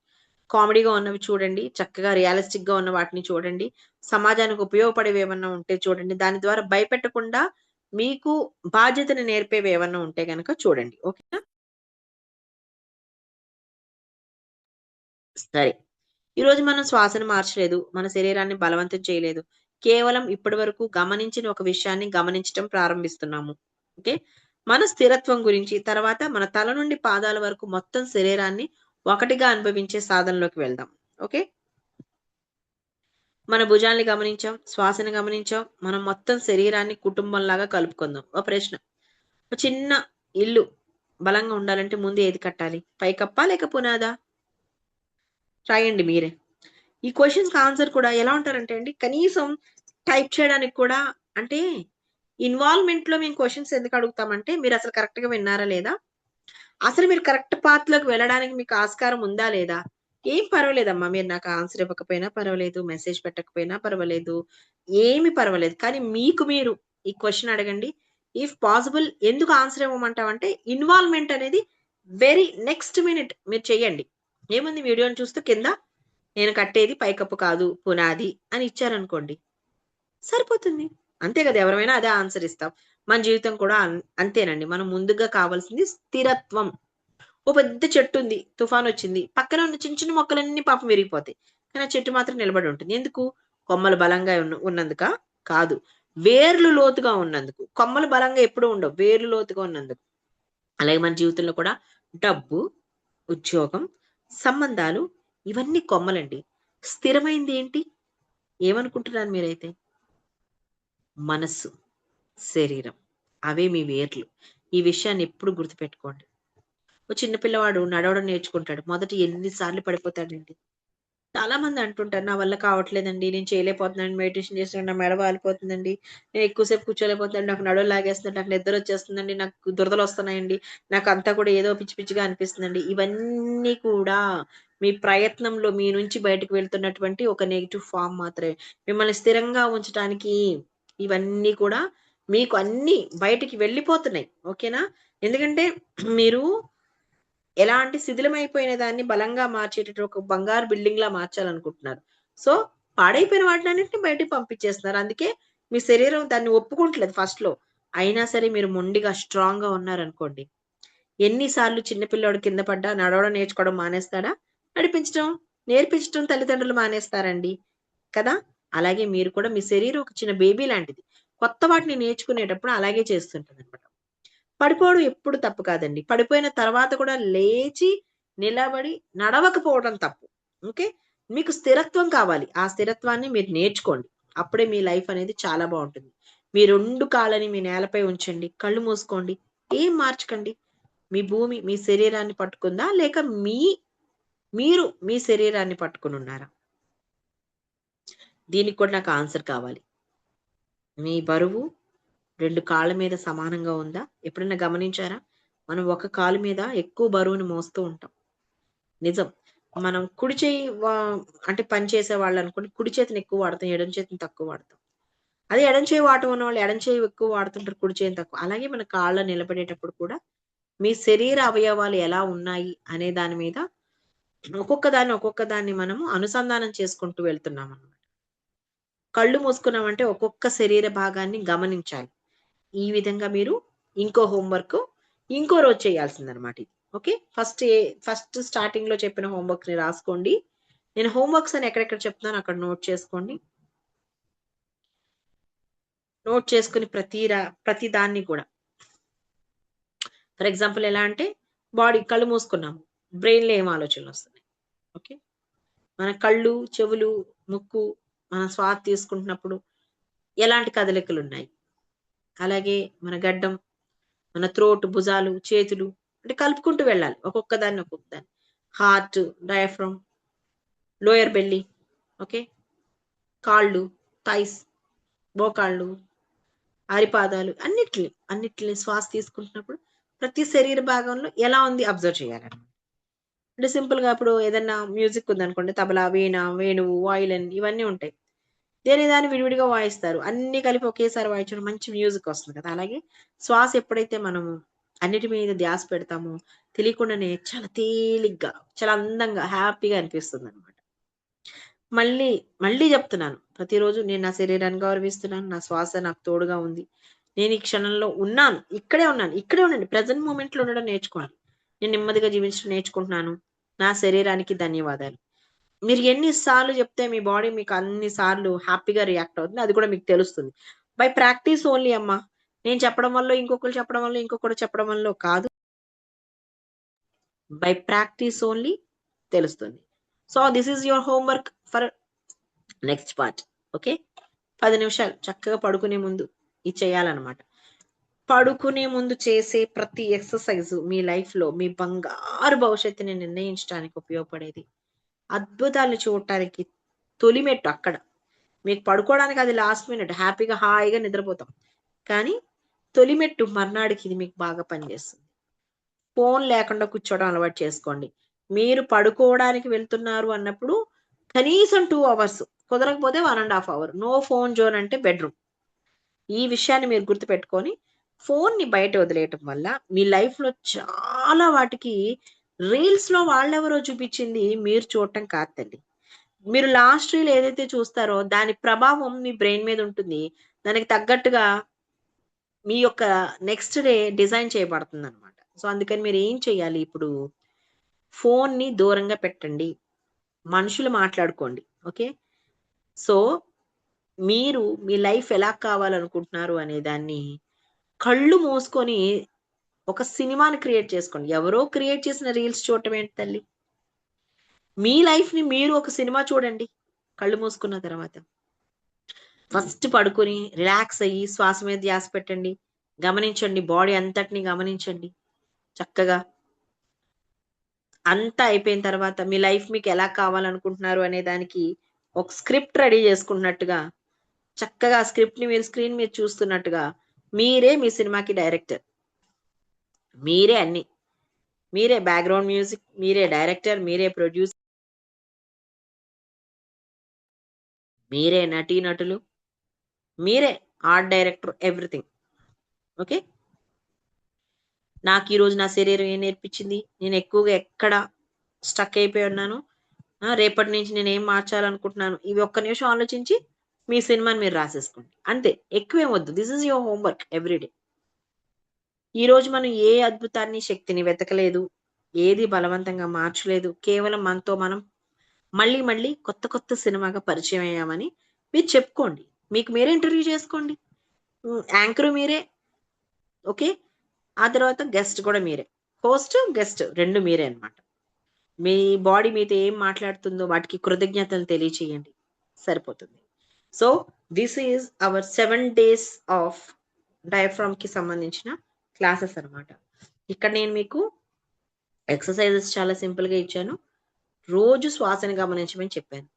కామెడీగా ఉన్నవి చూడండి. చక్కగా రియలిస్టిక్‌గా ఉన్న వాటిని చూడండి. సమాజానికి ఉపయోగపడేవేమన్నా ఉంటే చూడండి. దాని ద్వారా భయపెట్టకుండా మీకు బాధ్యతను నేర్పేవేమన్నా ఉంటే గనక చూడండి. ఓకేనా? సరే. ఈరోజు మనం శ్వాసను మార్చలేదు. మన శరీరాన్ని బలవంతం చేయలేదు. కేవలం ఇప్పటి వరకు గమనించిన ఒక విషయాన్ని గమనించటం ప్రారంభిస్తున్నాము. ఓకే. మన స్థిరత్వం గురించి, తర్వాత మన తల నుండి పాదాల వరకు మొత్తం శరీరాన్ని ఒకటిగా అనుభవించే సాధనలోకి వెళ్దాం. ఓకే. మన భుజాల్ని గమనించాం, శ్వాసను గమనించాం. మనం మొత్తం శరీరాన్ని కుటుంబంలాగా కలుపుకుందాం. ఓ ప్రశ్న. ఒక చిన్న ఇల్లు బలంగా ఉండాలంటే ముందు ఏది కట్టాలి? పైకప్పా లేక పునాదా? రాయండి మీరే. ఈ క్వెషన్స్‌కి ఆన్సర్ కూడా ఎలా ఉంటారంటే అండి, కనీసం టైప్ చేయడానికి కూడా అంటే ఇన్వాల్వ్‌మెంట్‌లో మేము క్వెషన్స్ ఎందుకు అడుగుతామంటే, మీరసలు కరెక్ట్‌గా విన్నారా లేదా? అసలు మీరు కరెక్ట్ పాత్‌లోకి వెళ్ళడానికి మీకు ఆస్కారం ఉందా లేదా? ఏం పర్వాలేదమ్మా. మీరు నాకు ఆన్సర్ ఇవ్వకపోయినా పర్వాలేదు. మెసేజ్ పెట్టకపోయినా పర్వాలేదు. ఏమి పర్వాలేదు. కానీ మీకు మీరు ఈ క్వెషన్ అడగండి. ఇఫ్ పాసిబుల్ ఎందుకు ఆన్సర్ ఇవ్వమంటామంటే ఇన్వాల్వ్‌మెంట్ అనేది వెరీ నెక్స్ట్ మినిట్ మీరు చెయ్యండి. ఏముంది వీడియోని చూస్తూ కింద నేను కట్టేది పైకప్పు కాదు పునాది అని ఇచ్చారనుకోండి. సరిపోతుంది. అంతే కదా! ఎవరమైనా అదే ఆన్సర్ ఇస్తాం. మన జీవితం కూడా అంతేనండి. మనం ముందుగా కావాల్సింది స్థిరత్వం. ఓ పెద్ద చెట్టుంది. తుఫానొచ్చింది. పక్కన ఉన్న చిన్న చిన్న మొక్కలన్నీ పాపం విరిగిపోతాయి. కానీ ఆ చెట్టు మాత్రం నిలబడి ఉంటుంది. ఎందుకు? కొమ్మలు బలంగా ఉన్నందుకా? కాదు. వేర్లు లోతుగా ఉన్నందుకు. కొమ్మలు బలంగా ఎప్పుడూ ఉండవు. వేర్లు లోతుగా ఉన్నందుకు. అలాగే మన జీవితంలో కూడా డబ్బు, ఉద్యోగం, సంబంధాలు ఇవన్నీ కొమ్మలండి. స్థిరమైంది ఏంటి? ఏమనుకుంటున్నారు మీరైతే? మనస్సు, శరీరం. అవే మీ వేర్లు. ఈ విషయాన్ని ఎప్పుడు గుర్తుపెట్టుకోండి. ఓ చిన్న పిల్లవాడు నడవడం నేర్చుకుంటాడు. మొదట ఎన్ని సార్లు పడిపోతాడండి. చాలా మంది అంటుంటారు, "నా వల్ల కావట్లేదండి. నేను చేయలేకపోతున్నాను. మెడిటేషన్ చేస్తుంటే నా మెడ వాలిపోతుందండి. నేను ఎక్కువ సేపు కూర్చోలేకపోతున్నాను. నాకు నడుము లాగేస్తుంది. నాకు నిద్రొచ్చేస్తుందండి. నాకు దురదలొస్తున్నాయండి. నాకంతా కూడా ఏదో పిచ్చి పిచ్చిగా అనిపిస్తుందండి." ఇవన్నీ కూడా మీ ప్రయత్నంలో మీ నుంచి బయటకు వెళ్తున్నటువంటి ఒక నెగెటివ్ ఫార్మ్ మాత్రమే. మిమ్మల్ని స్థిరంగా ఉంచటానికి ఇవన్నీ కూడా మీకు అన్నీ బయటికి వెళ్ళిపోతున్నాయి. ఓకేనా? ఎందుకంటే మీరు ఎలాంటి శిథిలమైపోయిన దాన్ని బలంగా మార్చేటటువంటి ఒక బంగారు బిల్డింగ్‌లా మార్చాలనుకుంటున్నారు. సో, పాడైపోయిన వాటిలన్నిటిని బయటికి పంపించేస్తున్నారు. అందుకే మీ శరీరం దాన్ని ఒప్పుకుంటలేదు ఫస్ట్‌లో. అయినా సరే మీరు మొండిగా స్ట్రాంగ్‌గా ఉన్నారనుకోండి. ఎన్ని సార్లు చిన్న పిల్లోడు కింద పడ్డా నడవడం నేర్చుకోవడం మానేస్తాడా? నడిపించడం, నేర్పించడం తల్లిదండ్రులు మానేస్తారండి. కదా! అలాగే మీరు కూడా మీ శరీరం ఒక చిన్న బేబీ లాంటిది. కొత్త వాటిని నేర్చుకునేటప్పుడు అలాగే చేస్తుంటదనమాట. పడిపోవడం ఎప్పుడు తప్పు కాదండి. పడిపోయిన తర్వాత కూడా లేచి, నిలబడి నడవకపోవడం తప్పు. ఓకే. మీకు స్థిరత్వం కావాలి. ఆ స్థిరత్వాన్ని మీరు నేర్చుకోండి. అప్పుడే మీ లైఫ్ అనేది చాలా బావుంటుంది. మీ 2 కాళ్ళని మీ నేలపై ఉంచండి. కళ్ళు మూసుకోండి. ఏం మార్చకండి. మీ భూమి మీ శరీరాన్ని పట్టుకుందా? లేక మీరు మీ శరీరాన్ని పట్టుకొనున్నారా? దీనికి కూడా నాకు ఆన్సర్ కావాలి. మీ బరువు 2 కాళ్ళ మీద సమానంగా ఉందా? ఎప్పుడైనా గమనించారా? మనం ఒక కాలు మీద ఎక్కువ బరువుని మోస్తూ ఉంటాం. నిజం. మనం కుడి చెయ్యి అంటే పని చేసేవాళ్ళనుకోండి కుడి చేతిని ఎక్కువ వాడతాం. ఎడమ చేతిని తక్కువ వాడతాం. అదే ఎడమ చెయ్యి వాటం ఉన్నవాళ్ళు ఎడమ చెయ్యి ఎక్కువ వాడుతుంటారు. కుడి చేయిని తక్కువ. అలాగే మన కాళ్ళ నిలబడేటప్పుడు కూడా మీ శరీర అవయవాలు ఎలా ఉన్నాయి అనే దాని మీద ఒక్కొక్క దాన్ని మనము అనుసంధానం చేసుకుంటూ వెళ్తున్నామనమాట. కళ్ళు మూసుకున్నామంటే ఒక్కొక్క శరీర భాగాన్ని గమనించాలి. ఈ విధంగా మీరు ఇంకో హోంవర్క్ ఇంకో రోజు చేయాల్సిందనమాట ఇది. ఓకే. ఫస్ట్ స్టార్టింగ్‌లో చెప్పిన హోంవర్క్‌ని రాసుకోండి. నేను హోంవర్క్స్ అని ఎక్కడెక్కడ చెప్తున్నానో అక్కడ నోట్ చేసుకోండి. నోట్ చేసుకొని ప్రతి దాన్ని కూడా ఫర్ ఎగ్జాంపుల్ ఎలా అంటే కళ్ళు మూసుకున్నాము. బ్రెయిన్‌లో ఏం ఆలోచనలొస్తున్నాయి. ఓకే. మన కళ్ళు, చెవులు, ముక్కు మన శ్వాస తీసుకుంటున్నప్పుడు ఎలాంటి కదలికలున్నాయి. అలాగే మన గడ్డం, మన థ్రోట్, భుజాలు, చేతులు అంటే కలుపుకుంటూ వెళ్ళాలి. ఒక్కొక్క దాన్ని. Heart, diaphragm, lower belly okay. కాళ్ళు, థైస్, మోకాళ్ళు, అరిపాదాలు అన్నిట్లిని శ్వాస తీసుకుంటున్నప్పుడు ప్రతి శరీర భాగంలో ఎలా ఉంది అబ్జర్వ్ చేయాలన్నమాట. అంటే సింపుల్‌గా ఇప్పుడు ఏదన్నా మ్యూజిక్ ఉందనుకోండి తబలా, వీణ, వేణువు, వయలిన్ ఇవన్నీ ఉంటాయి. దేని దాన్ని విడివిడిగా వాయిస్తారు. అన్నీ కలిపి ఒకేసారి వాయించడం మంచి మ్యూజిక్ వస్తుంది కదా! అలాగే శ్వాస ఎప్పుడైతే మనము అన్నిటి మీద ధ్యాస పెడతామో తెలియకుండానే చాలా తేలిగ్గా, చాలా అందంగా, హ్యాపీగా అనిపిస్తుందనమాట. మళ్ళీ, మళ్ళీ జెప్తున్నాను. ప్రతిరోజు నేను నా శరీరాన్ని గౌరవిస్తున్నాను. నా శ్వాస నాకు తోడుగా ఉంది. నేను ఈ క్షణంలో ఉన్నాను. ఇక్కడే ఉన్నాను. ఇక్కడే ఉండండి. ప్రెజెంట్ మూమెంట్‌లో ఉండడం నేర్చుకోవాలి. నేను నెమ్మదిగా జీవించడం నేర్చుకుంటున్నాను. నా శరీరానికి ధన్యవాదాలు. మీరు ఎన్ని సార్లు జెప్తే మీ బాడీ మీకు అన్ని సార్లు హ్యాపీగా రియాక్ట్ అవుతుంది. అది కూడా మీకు తెలుస్తుంది. బై ప్రాక్టీస్ ఓన్లీ అమ్మా. నేను చెప్పడం వల్లో, ఇంకొకళ్ళు చెప్పడం వల్లో, ఇంకొకడు చెప్పడం వల్లో కాదు. బై ప్రాక్టీస్ ఓన్లీ తెలుస్తుంది. So, this is your homework for next part. Okay. 10 నిమిషాలు చక్కగా పడుకునే ముందు ఇది చేయాలన్నమాట. పడుకునే ముందు చేసే ప్రతి ఎక్సర్‌సైజు మీ లైఫ్‌లో మీ బంగారు భవిష్యత్తుని నిర్ణయించడానికి ఉపయోగపడేది. అద్భుతాలను చూడటానికి తొలిమెట్టు అక్కడ. మీకు పడుకోవడానికి అది లాస్ట్ మినిట్. హ్యాపీగా హాయిగా నిద్రపోతాం. కానీ తొలిమెట్టు మర్నాడికి ఇది మీకు బాగా పనిచేస్తుంది. ఫోన్ లేకుండా కూర్చోవడం అలవాటు చేసుకోండి. మీరు పడుకోవడానికి వెళ్తున్నారు అన్నప్పుడు కనీసం 2 అవర్స్, కుదరకపోతే 1 ½ అవర్. నో ఫోన్ జోన్ అంటే బెడ్‌రూమ్. ఈ విషయాన్ని మీరు గుర్తుపెట్టుకొని ఫోన్‌ని బయట వదిలేయటం వల్ల మీ లైఫ్‌లో చాలా వాటికి రీల్స్‌లో వాళ్ళెవరో చూపించింది మీరు చూడటం కాదు తల్లి. మీరు లాస్ట్ రీల్ ఏదైతే చూస్తారో దాని ప్రభావం మీ బ్రెయిన్ మీద ఉంటుంది. దానికి తగ్గట్టుగా మీ యొక్క నెక్స్ట్ డే డిజైన్ చేయబడుతుందనమాట. సో, అందుకని మీరేం చేయాలి ఇప్పుడు, ఫోన్‌ని దూరంగా పెట్టండి. మనుషులు మాట్లాడుకోండి. ఓకే. సో, మీరు మీ లైఫ్ ఎలా కావాలనుకుంటున్నారు అనే దాన్ని కళ్ళు మూసుకొని ఒక సినిమాని క్రియేట్ చేసుకోండి. ఎవరో క్రియేట్ చేసిన రీల్స్ చూడటం ఏంటి తల్లి? మీ లైఫ్‌ని మీరు ఒక సినిమా చూడండి కళ్ళు మూసుకున్న తర్వాత. ఫస్ట్ పడుకొని రిలాక్స్ అయ్యి శ్వాస మీద ధ్యాస పెట్టండి. గమనించండి. బాడీ అంతటిని గమనించండి చక్కగా. అంతా అయిపోయిన తర్వాత మీ లైఫ్ మీకు ఎలా కావాలనుకుంటున్నారు అనే దానికి ఒక స్క్రిప్ట్ రెడీ చేసుకున్నట్టుగా, చక్కగా ఆ స్క్రిప్ట్‌ని మీరు స్క్రీన్ మీద చూస్తున్నట్టుగా, మీరే మీ సినిమాకి డైరెక్టర్. మీరే అన్నీ. మీరే బ్యాక్‌గ్రౌండ్ మ్యూజిక్, మీరే డైరెక్టర్, మీరే ప్రొడ్యూసర్, మీరే నటీనటులు, మీరే ఆర్ట్ డైరెక్టర్ ఎవ్రీథింగ్. ఓకే. నాకీరోజు నా శరీరం ఏం నేర్పించింది? నేను ఎక్కువగా ఎక్కడ స్టక్ అయిపోయి ఉన్నాను? రేపటి నుంచి నేనేం మార్చాలనుకుంటున్నాను? ఇవి ఒక్క నిమిషం ఆలోచించి మీ సినిమాని మీరు రాసేసుకోండి. అంతే. ఎక్కువేం వద్దు. This is your home work every day. ఈరోజు మనం ఏ అద్భుతాన్ని, శక్తిని వెతకలేదు. ఏది బలవంతంగా మార్చలేదు. కేవలం మనతో మనం మళ్ళీ, మళ్ళీ కొత్త, కొత్త సినిమాగా పరిచయం అయ్యామని మీరు చెప్పుకోండి. మీకు మీరే ఇంటర్వ్యూ చేసుకోండి. యాంకరు మీరే. ఓకే. ఆ తర్వాత గెస్ట్ కూడా మీరే. హోస్ట్, గెస్ట్ 2 మీరే అన్నమాట. మీ బాడీ మీతో ఏం మాట్లాడుతుందో వాటికి కృతజ్ఞతలు తెలియచేయండి. సరిపోతుంది. So, this is our 7 days of డయాఫ్రామ్‌కి సంబంధించిన క్లాసెస్ అన్నమాట. ఇక్కడ నేను మీకు ఎక్సర్‌సైజెస్ చాలా సింపుల్‌గా ఇచ్చాను. రోజు శ్వాసను గమనించమని చెప్పాను.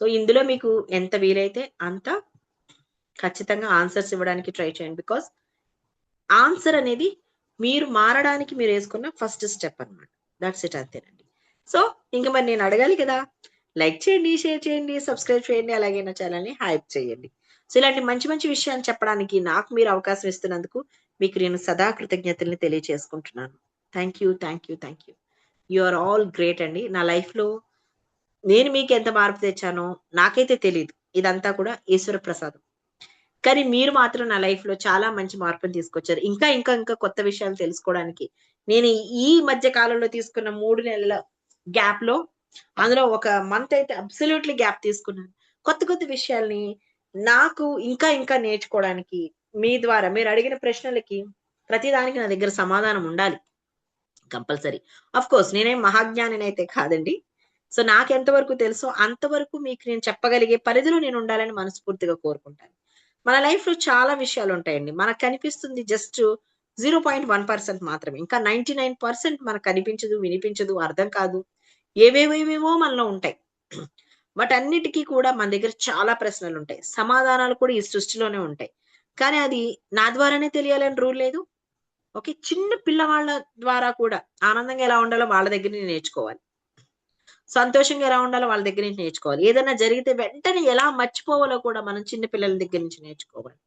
సో, ఇందులో మీకు ఎంత వీలైతే అంత ఖచ్చితంగా ఆన్సర్స్ ఇవ్వడానికి ట్రై చేయండి. బికాజ్ ఆన్సర్ అనేది మీరు మారడానికి మీరేసుకున్న ఫస్ట్ స్టెప్ అన్నమాట. థాట్స్ ఇట్ అంతేనండి. సో, ఇంక మరి నేను అడగాలి కదా! లైక్ చేయండి, షేర్ చేయండి, సబ్స్క్రైబ్ చేయండి. అలాగే నా ఛానెల్‌ని హైప్ చేయండి. సో, ఇలాంటి మంచి మంచి విషయాలు చెప్పడానికి నాకు మీరు అవకాశం ఇస్తున్నందుకు మీకు నేను సదా కృతజ్ఞతల్ని తెలియచేసుకుంటున్నాను. Thank you. Thank you. Thank you. You are all great అండి. నా లైఫ్‌లో నేను మీకెంత మార్పు తెచ్చానో నాకైతే తెలీదు. ఇదంతా కూడా ఈశ్వర ప్రసాదం. కానీ మీరు మాత్రం నా లైఫ్‌లో చాలా మంచి మార్పుని తీసుకొచ్చారు. ఇంకా, ఇంకా, ఇంకా కొత్త విషయాలు తెలుసుకోవడానికి నేను ఈ మధ్య కాలంలో తీసుకున్న 3 నెలల గ్యాప్‌లో అందులో ఒక మంత్ అయితే అబ్సల్యూట్‌లీ గ్యాప్ తీసుకున్నాను. కొత్త, కొత్త విషయాల్ని నాకు ఇంకా, ఇంకా నేర్చుకోవడానికి మీ ద్వారా మీరు అడిగిన ప్రశ్నలకి ప్రతి దానికి నా దగ్గర సమాధానం ఉండాలి. కంపల్సరీ. ఆఫ్‌కోర్స్ నేనేం మహాజ్ఞానినైతే కాదండి. సో, నాకెంత వరకు తెలుసో అంతవరకు మీకు నేను చెప్పగలిగే పరిధిలో నేనుండాలని మనస్ఫూర్తిగా కోరుకుంటాను. మన లైఫ్‌లో చాలా విషయాలుంటాయండి. మనకు కనిపిస్తుంది జస్ట్ 0.1% మాత్రమే. ఇంకా 99% మనకు కనిపించదు, వినిపించదు, అర్థం కాదు. ఏవేవేవేవో మనలో ఉంటాయి. వాటన్నిటికి కూడా మన దగ్గర చాలా ప్రశ్నలుంటాయి. సమాధానాలు కూడా ఈ సృష్టిలోనే ఉంటాయి. కానీ అది నా ద్వారానే తెలియాలని రూల్ లేదు. ఓకే. చిన్న పిల్లవాళ్ళ ద్వారా కూడా ఆనందంగా ఎలా ఉండాలో వాళ్ళ దగ్గర నుంచి నేర్చుకోవాలి. సంతోషంగా ఎలా ఉండాలో వాళ్ళ దగ్గర నుంచి నేర్చుకోవాలి. ఏదైనా జరిగితే వెంటనే ఎలా మర్చిపోవాలో కూడా మనం చిన్న పిల్లల దగ్గర నుంచి నేర్చుకోవాలి.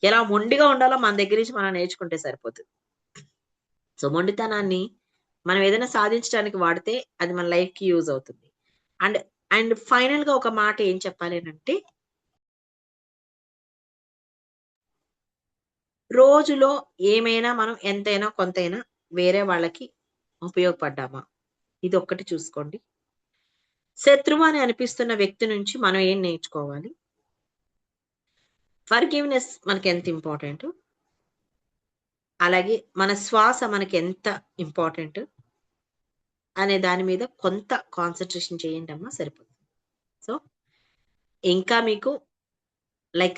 ఎలా మొండిగా ఉండాలో మన దగ్గర నుంచి మనం నేర్చుకుంటే సరిపోతది. సో, మొండితనాన్ని మనం ఏదైనా సాధించడానికి వాడితే అది మన లైఫ్‌కి యూజ్ అవుతుంది. అండ్, అండ్ ఫైనల్‌గా ఒక మాట ఏం చెప్పాలి అనంటే, రోజులో ఏమైనా మనం ఎంతైనా కొంతైనా వేరే వాళ్ళకి ఉపయోగపడ్డామా? ఇదొక్కటి చూసుకోండి. శత్రువు అని అనిపిస్తున్న వ్యక్తి నుంచి మనం ఏం నేర్చుకోవాలి? ఫర్‌గివ్‌నెస్ మనకెంత ఇంపార్టెంటు, అలాగే మన శ్వాస మనకెంత ఇంపార్టెంటు అనే దాని మీద కొంత కాన్సంట్రేషన్ చేయండమ్మా సరిపోతుంది. సో, ఇంకా మీకు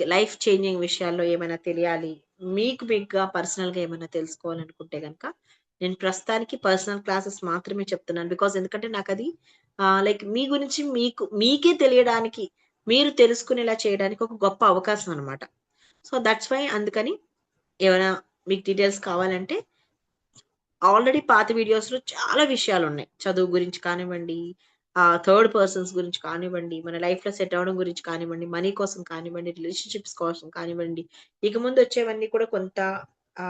లైఫ్ చేంజింగ్ విషయాల్లో ఏమైనా తెలియాలి, మీకు మీకుగా పర్సనల్‌గా ఏమైనా తెలుసుకోవాలనుకుంటే గనక, నేను ప్రస్తుతానికి పర్సనల్ క్లాసెస్ మాత్రమే చెప్తున్నాను. బికాజ్ ఎందుకంటే నాకది లైక్ మీ గురించి మీకే తెలియడానికి, మీరు తెలుసుకునేలా చేయడానికి ఒక గొప్ప అవకాశం అన్నమాట. సో, దట్స్ వై అందుకని ఏమైనా మీకు డీటెయిల్స్ కావాలంటే ఆల్రెడీ పాత వీడియోస్‌లో చాలా విషయాలున్నాయి. చదువు గురించి కానివ్వండి, థర్డ్ పర్సన్స్ గురించి కానివ్వండి, మన లైఫ్‌లో సెట్ అవ్వడం గురించి కానివ్వండి, మనీ కోసం కానివ్వండి, రిలేషన్‌షిప్స్ కోసం కానివ్వండి, ఇక ముందు వచ్చేవన్నీ కూడా కొంత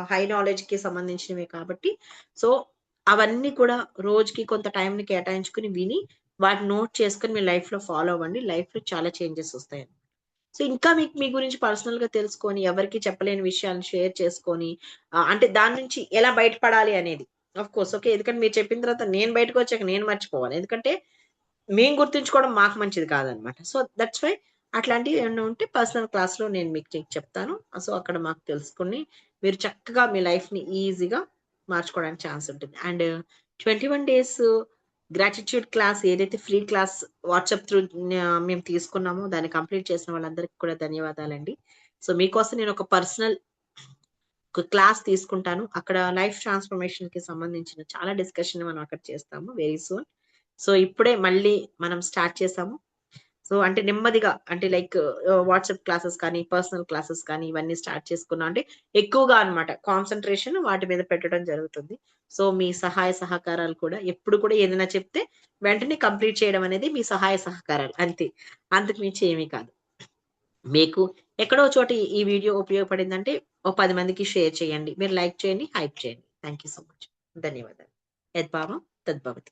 హై నాలెడ్జ్‌కి సంబంధించినవే కాబట్టి, సో, అవన్నీ కూడా రోజుకి కొంత టైంని కేటాయించుకొని విని, వాటిని నోట్ చేసుకొని మీ లైఫ్‌లో ఫాలో అవ్వండి. లైఫ్‌లో చాలా చేంజెస్ వస్తాయి. సో, ఇంకా మీకు మీ గురించి పర్సనల్‌గా తెలుసుకొని, ఎవరికీ చెప్పలేని విషయాలను షేర్ చేసుకొని, అంటే దాని నుంచి ఎలా బయటపడాలి అనేది. Of course okay. ఎందుకంటే మీరు చెప్పిన తర్వాత నేను బయటకొచ్చాక నేను మర్చిపోవాలి. ఎందుకంటే మేము గుర్తుంచుకోవడం మాకు మంచిది కాదనమాట. సో, దట్స్ వై అట్లాంటివి ఏమన్నా ఉంటే పర్సనల్ క్లాస్‌లో నేను మీకు చెప్తాను. సో, అక్కడ మాకు తెలుసుకొని మీరు చక్కగా మీ లైఫ్‌ని ఈజీగా మార్చుకోవడానికి ఛాన్స్ ఉంటుంది. అండ్ 21 డేస్ గ్రాటిట్యూడ్ క్లాస్ ఏదైతే ఫ్రీ క్లాస్ వాట్సాప్ త్రూ మేము తీసుకున్నామో దాన్ని కంప్లీట్ చేసిన వాళ్ళందరికీ కూడా ధన్యవాదాలండి. సో, మీకోసం నేను ఒక క్లాస్ తీసుకుంటాను. అక్కడ లైఫ్ ట్రాన్స్‌ఫర్మేషన్‌కి సంబంధించిన చాలా డిస్కషన్ మనం అక్కడ చేస్తాము వెరీ సూన్. సో, ఇప్పుడే మళ్ళీ మనం స్టార్ట్ చేసాము. సో, అంటే నెమ్మదిగా అంటే లైక్ వాట్సాప్ క్లాసెస్ కానీ, పర్సనల్ క్లాసెస్ కానీ ఇవన్నీ స్టార్ట్ చేసుకున్నాం. అంటే ఎక్కువగా అన్నమాట. కాన్సంట్రేషన్ వాటి మీద పెట్టడం జరుగుతుంది. సో, మీ సహాయ సహకారాలు కూడా ఎప్పుడు కూడా ఏదైనా చెప్తే వెంటనే కంప్లీట్ చేయడం అనేది మీ సహాయ సహకారాలు అంతే. అంతకు మించి ఏమీ కాదు. మీకు ఎక్కడో చోట ఈ వీడియో ఉపయోగపడిందంటే ఓ 10 మందికి షేర్ చేయండి. మీరు లైక్ చేయండి, హైప్ చేయండి. Thank you so much. ధన్యవాదాలు. యద్భావం తద్భవతి.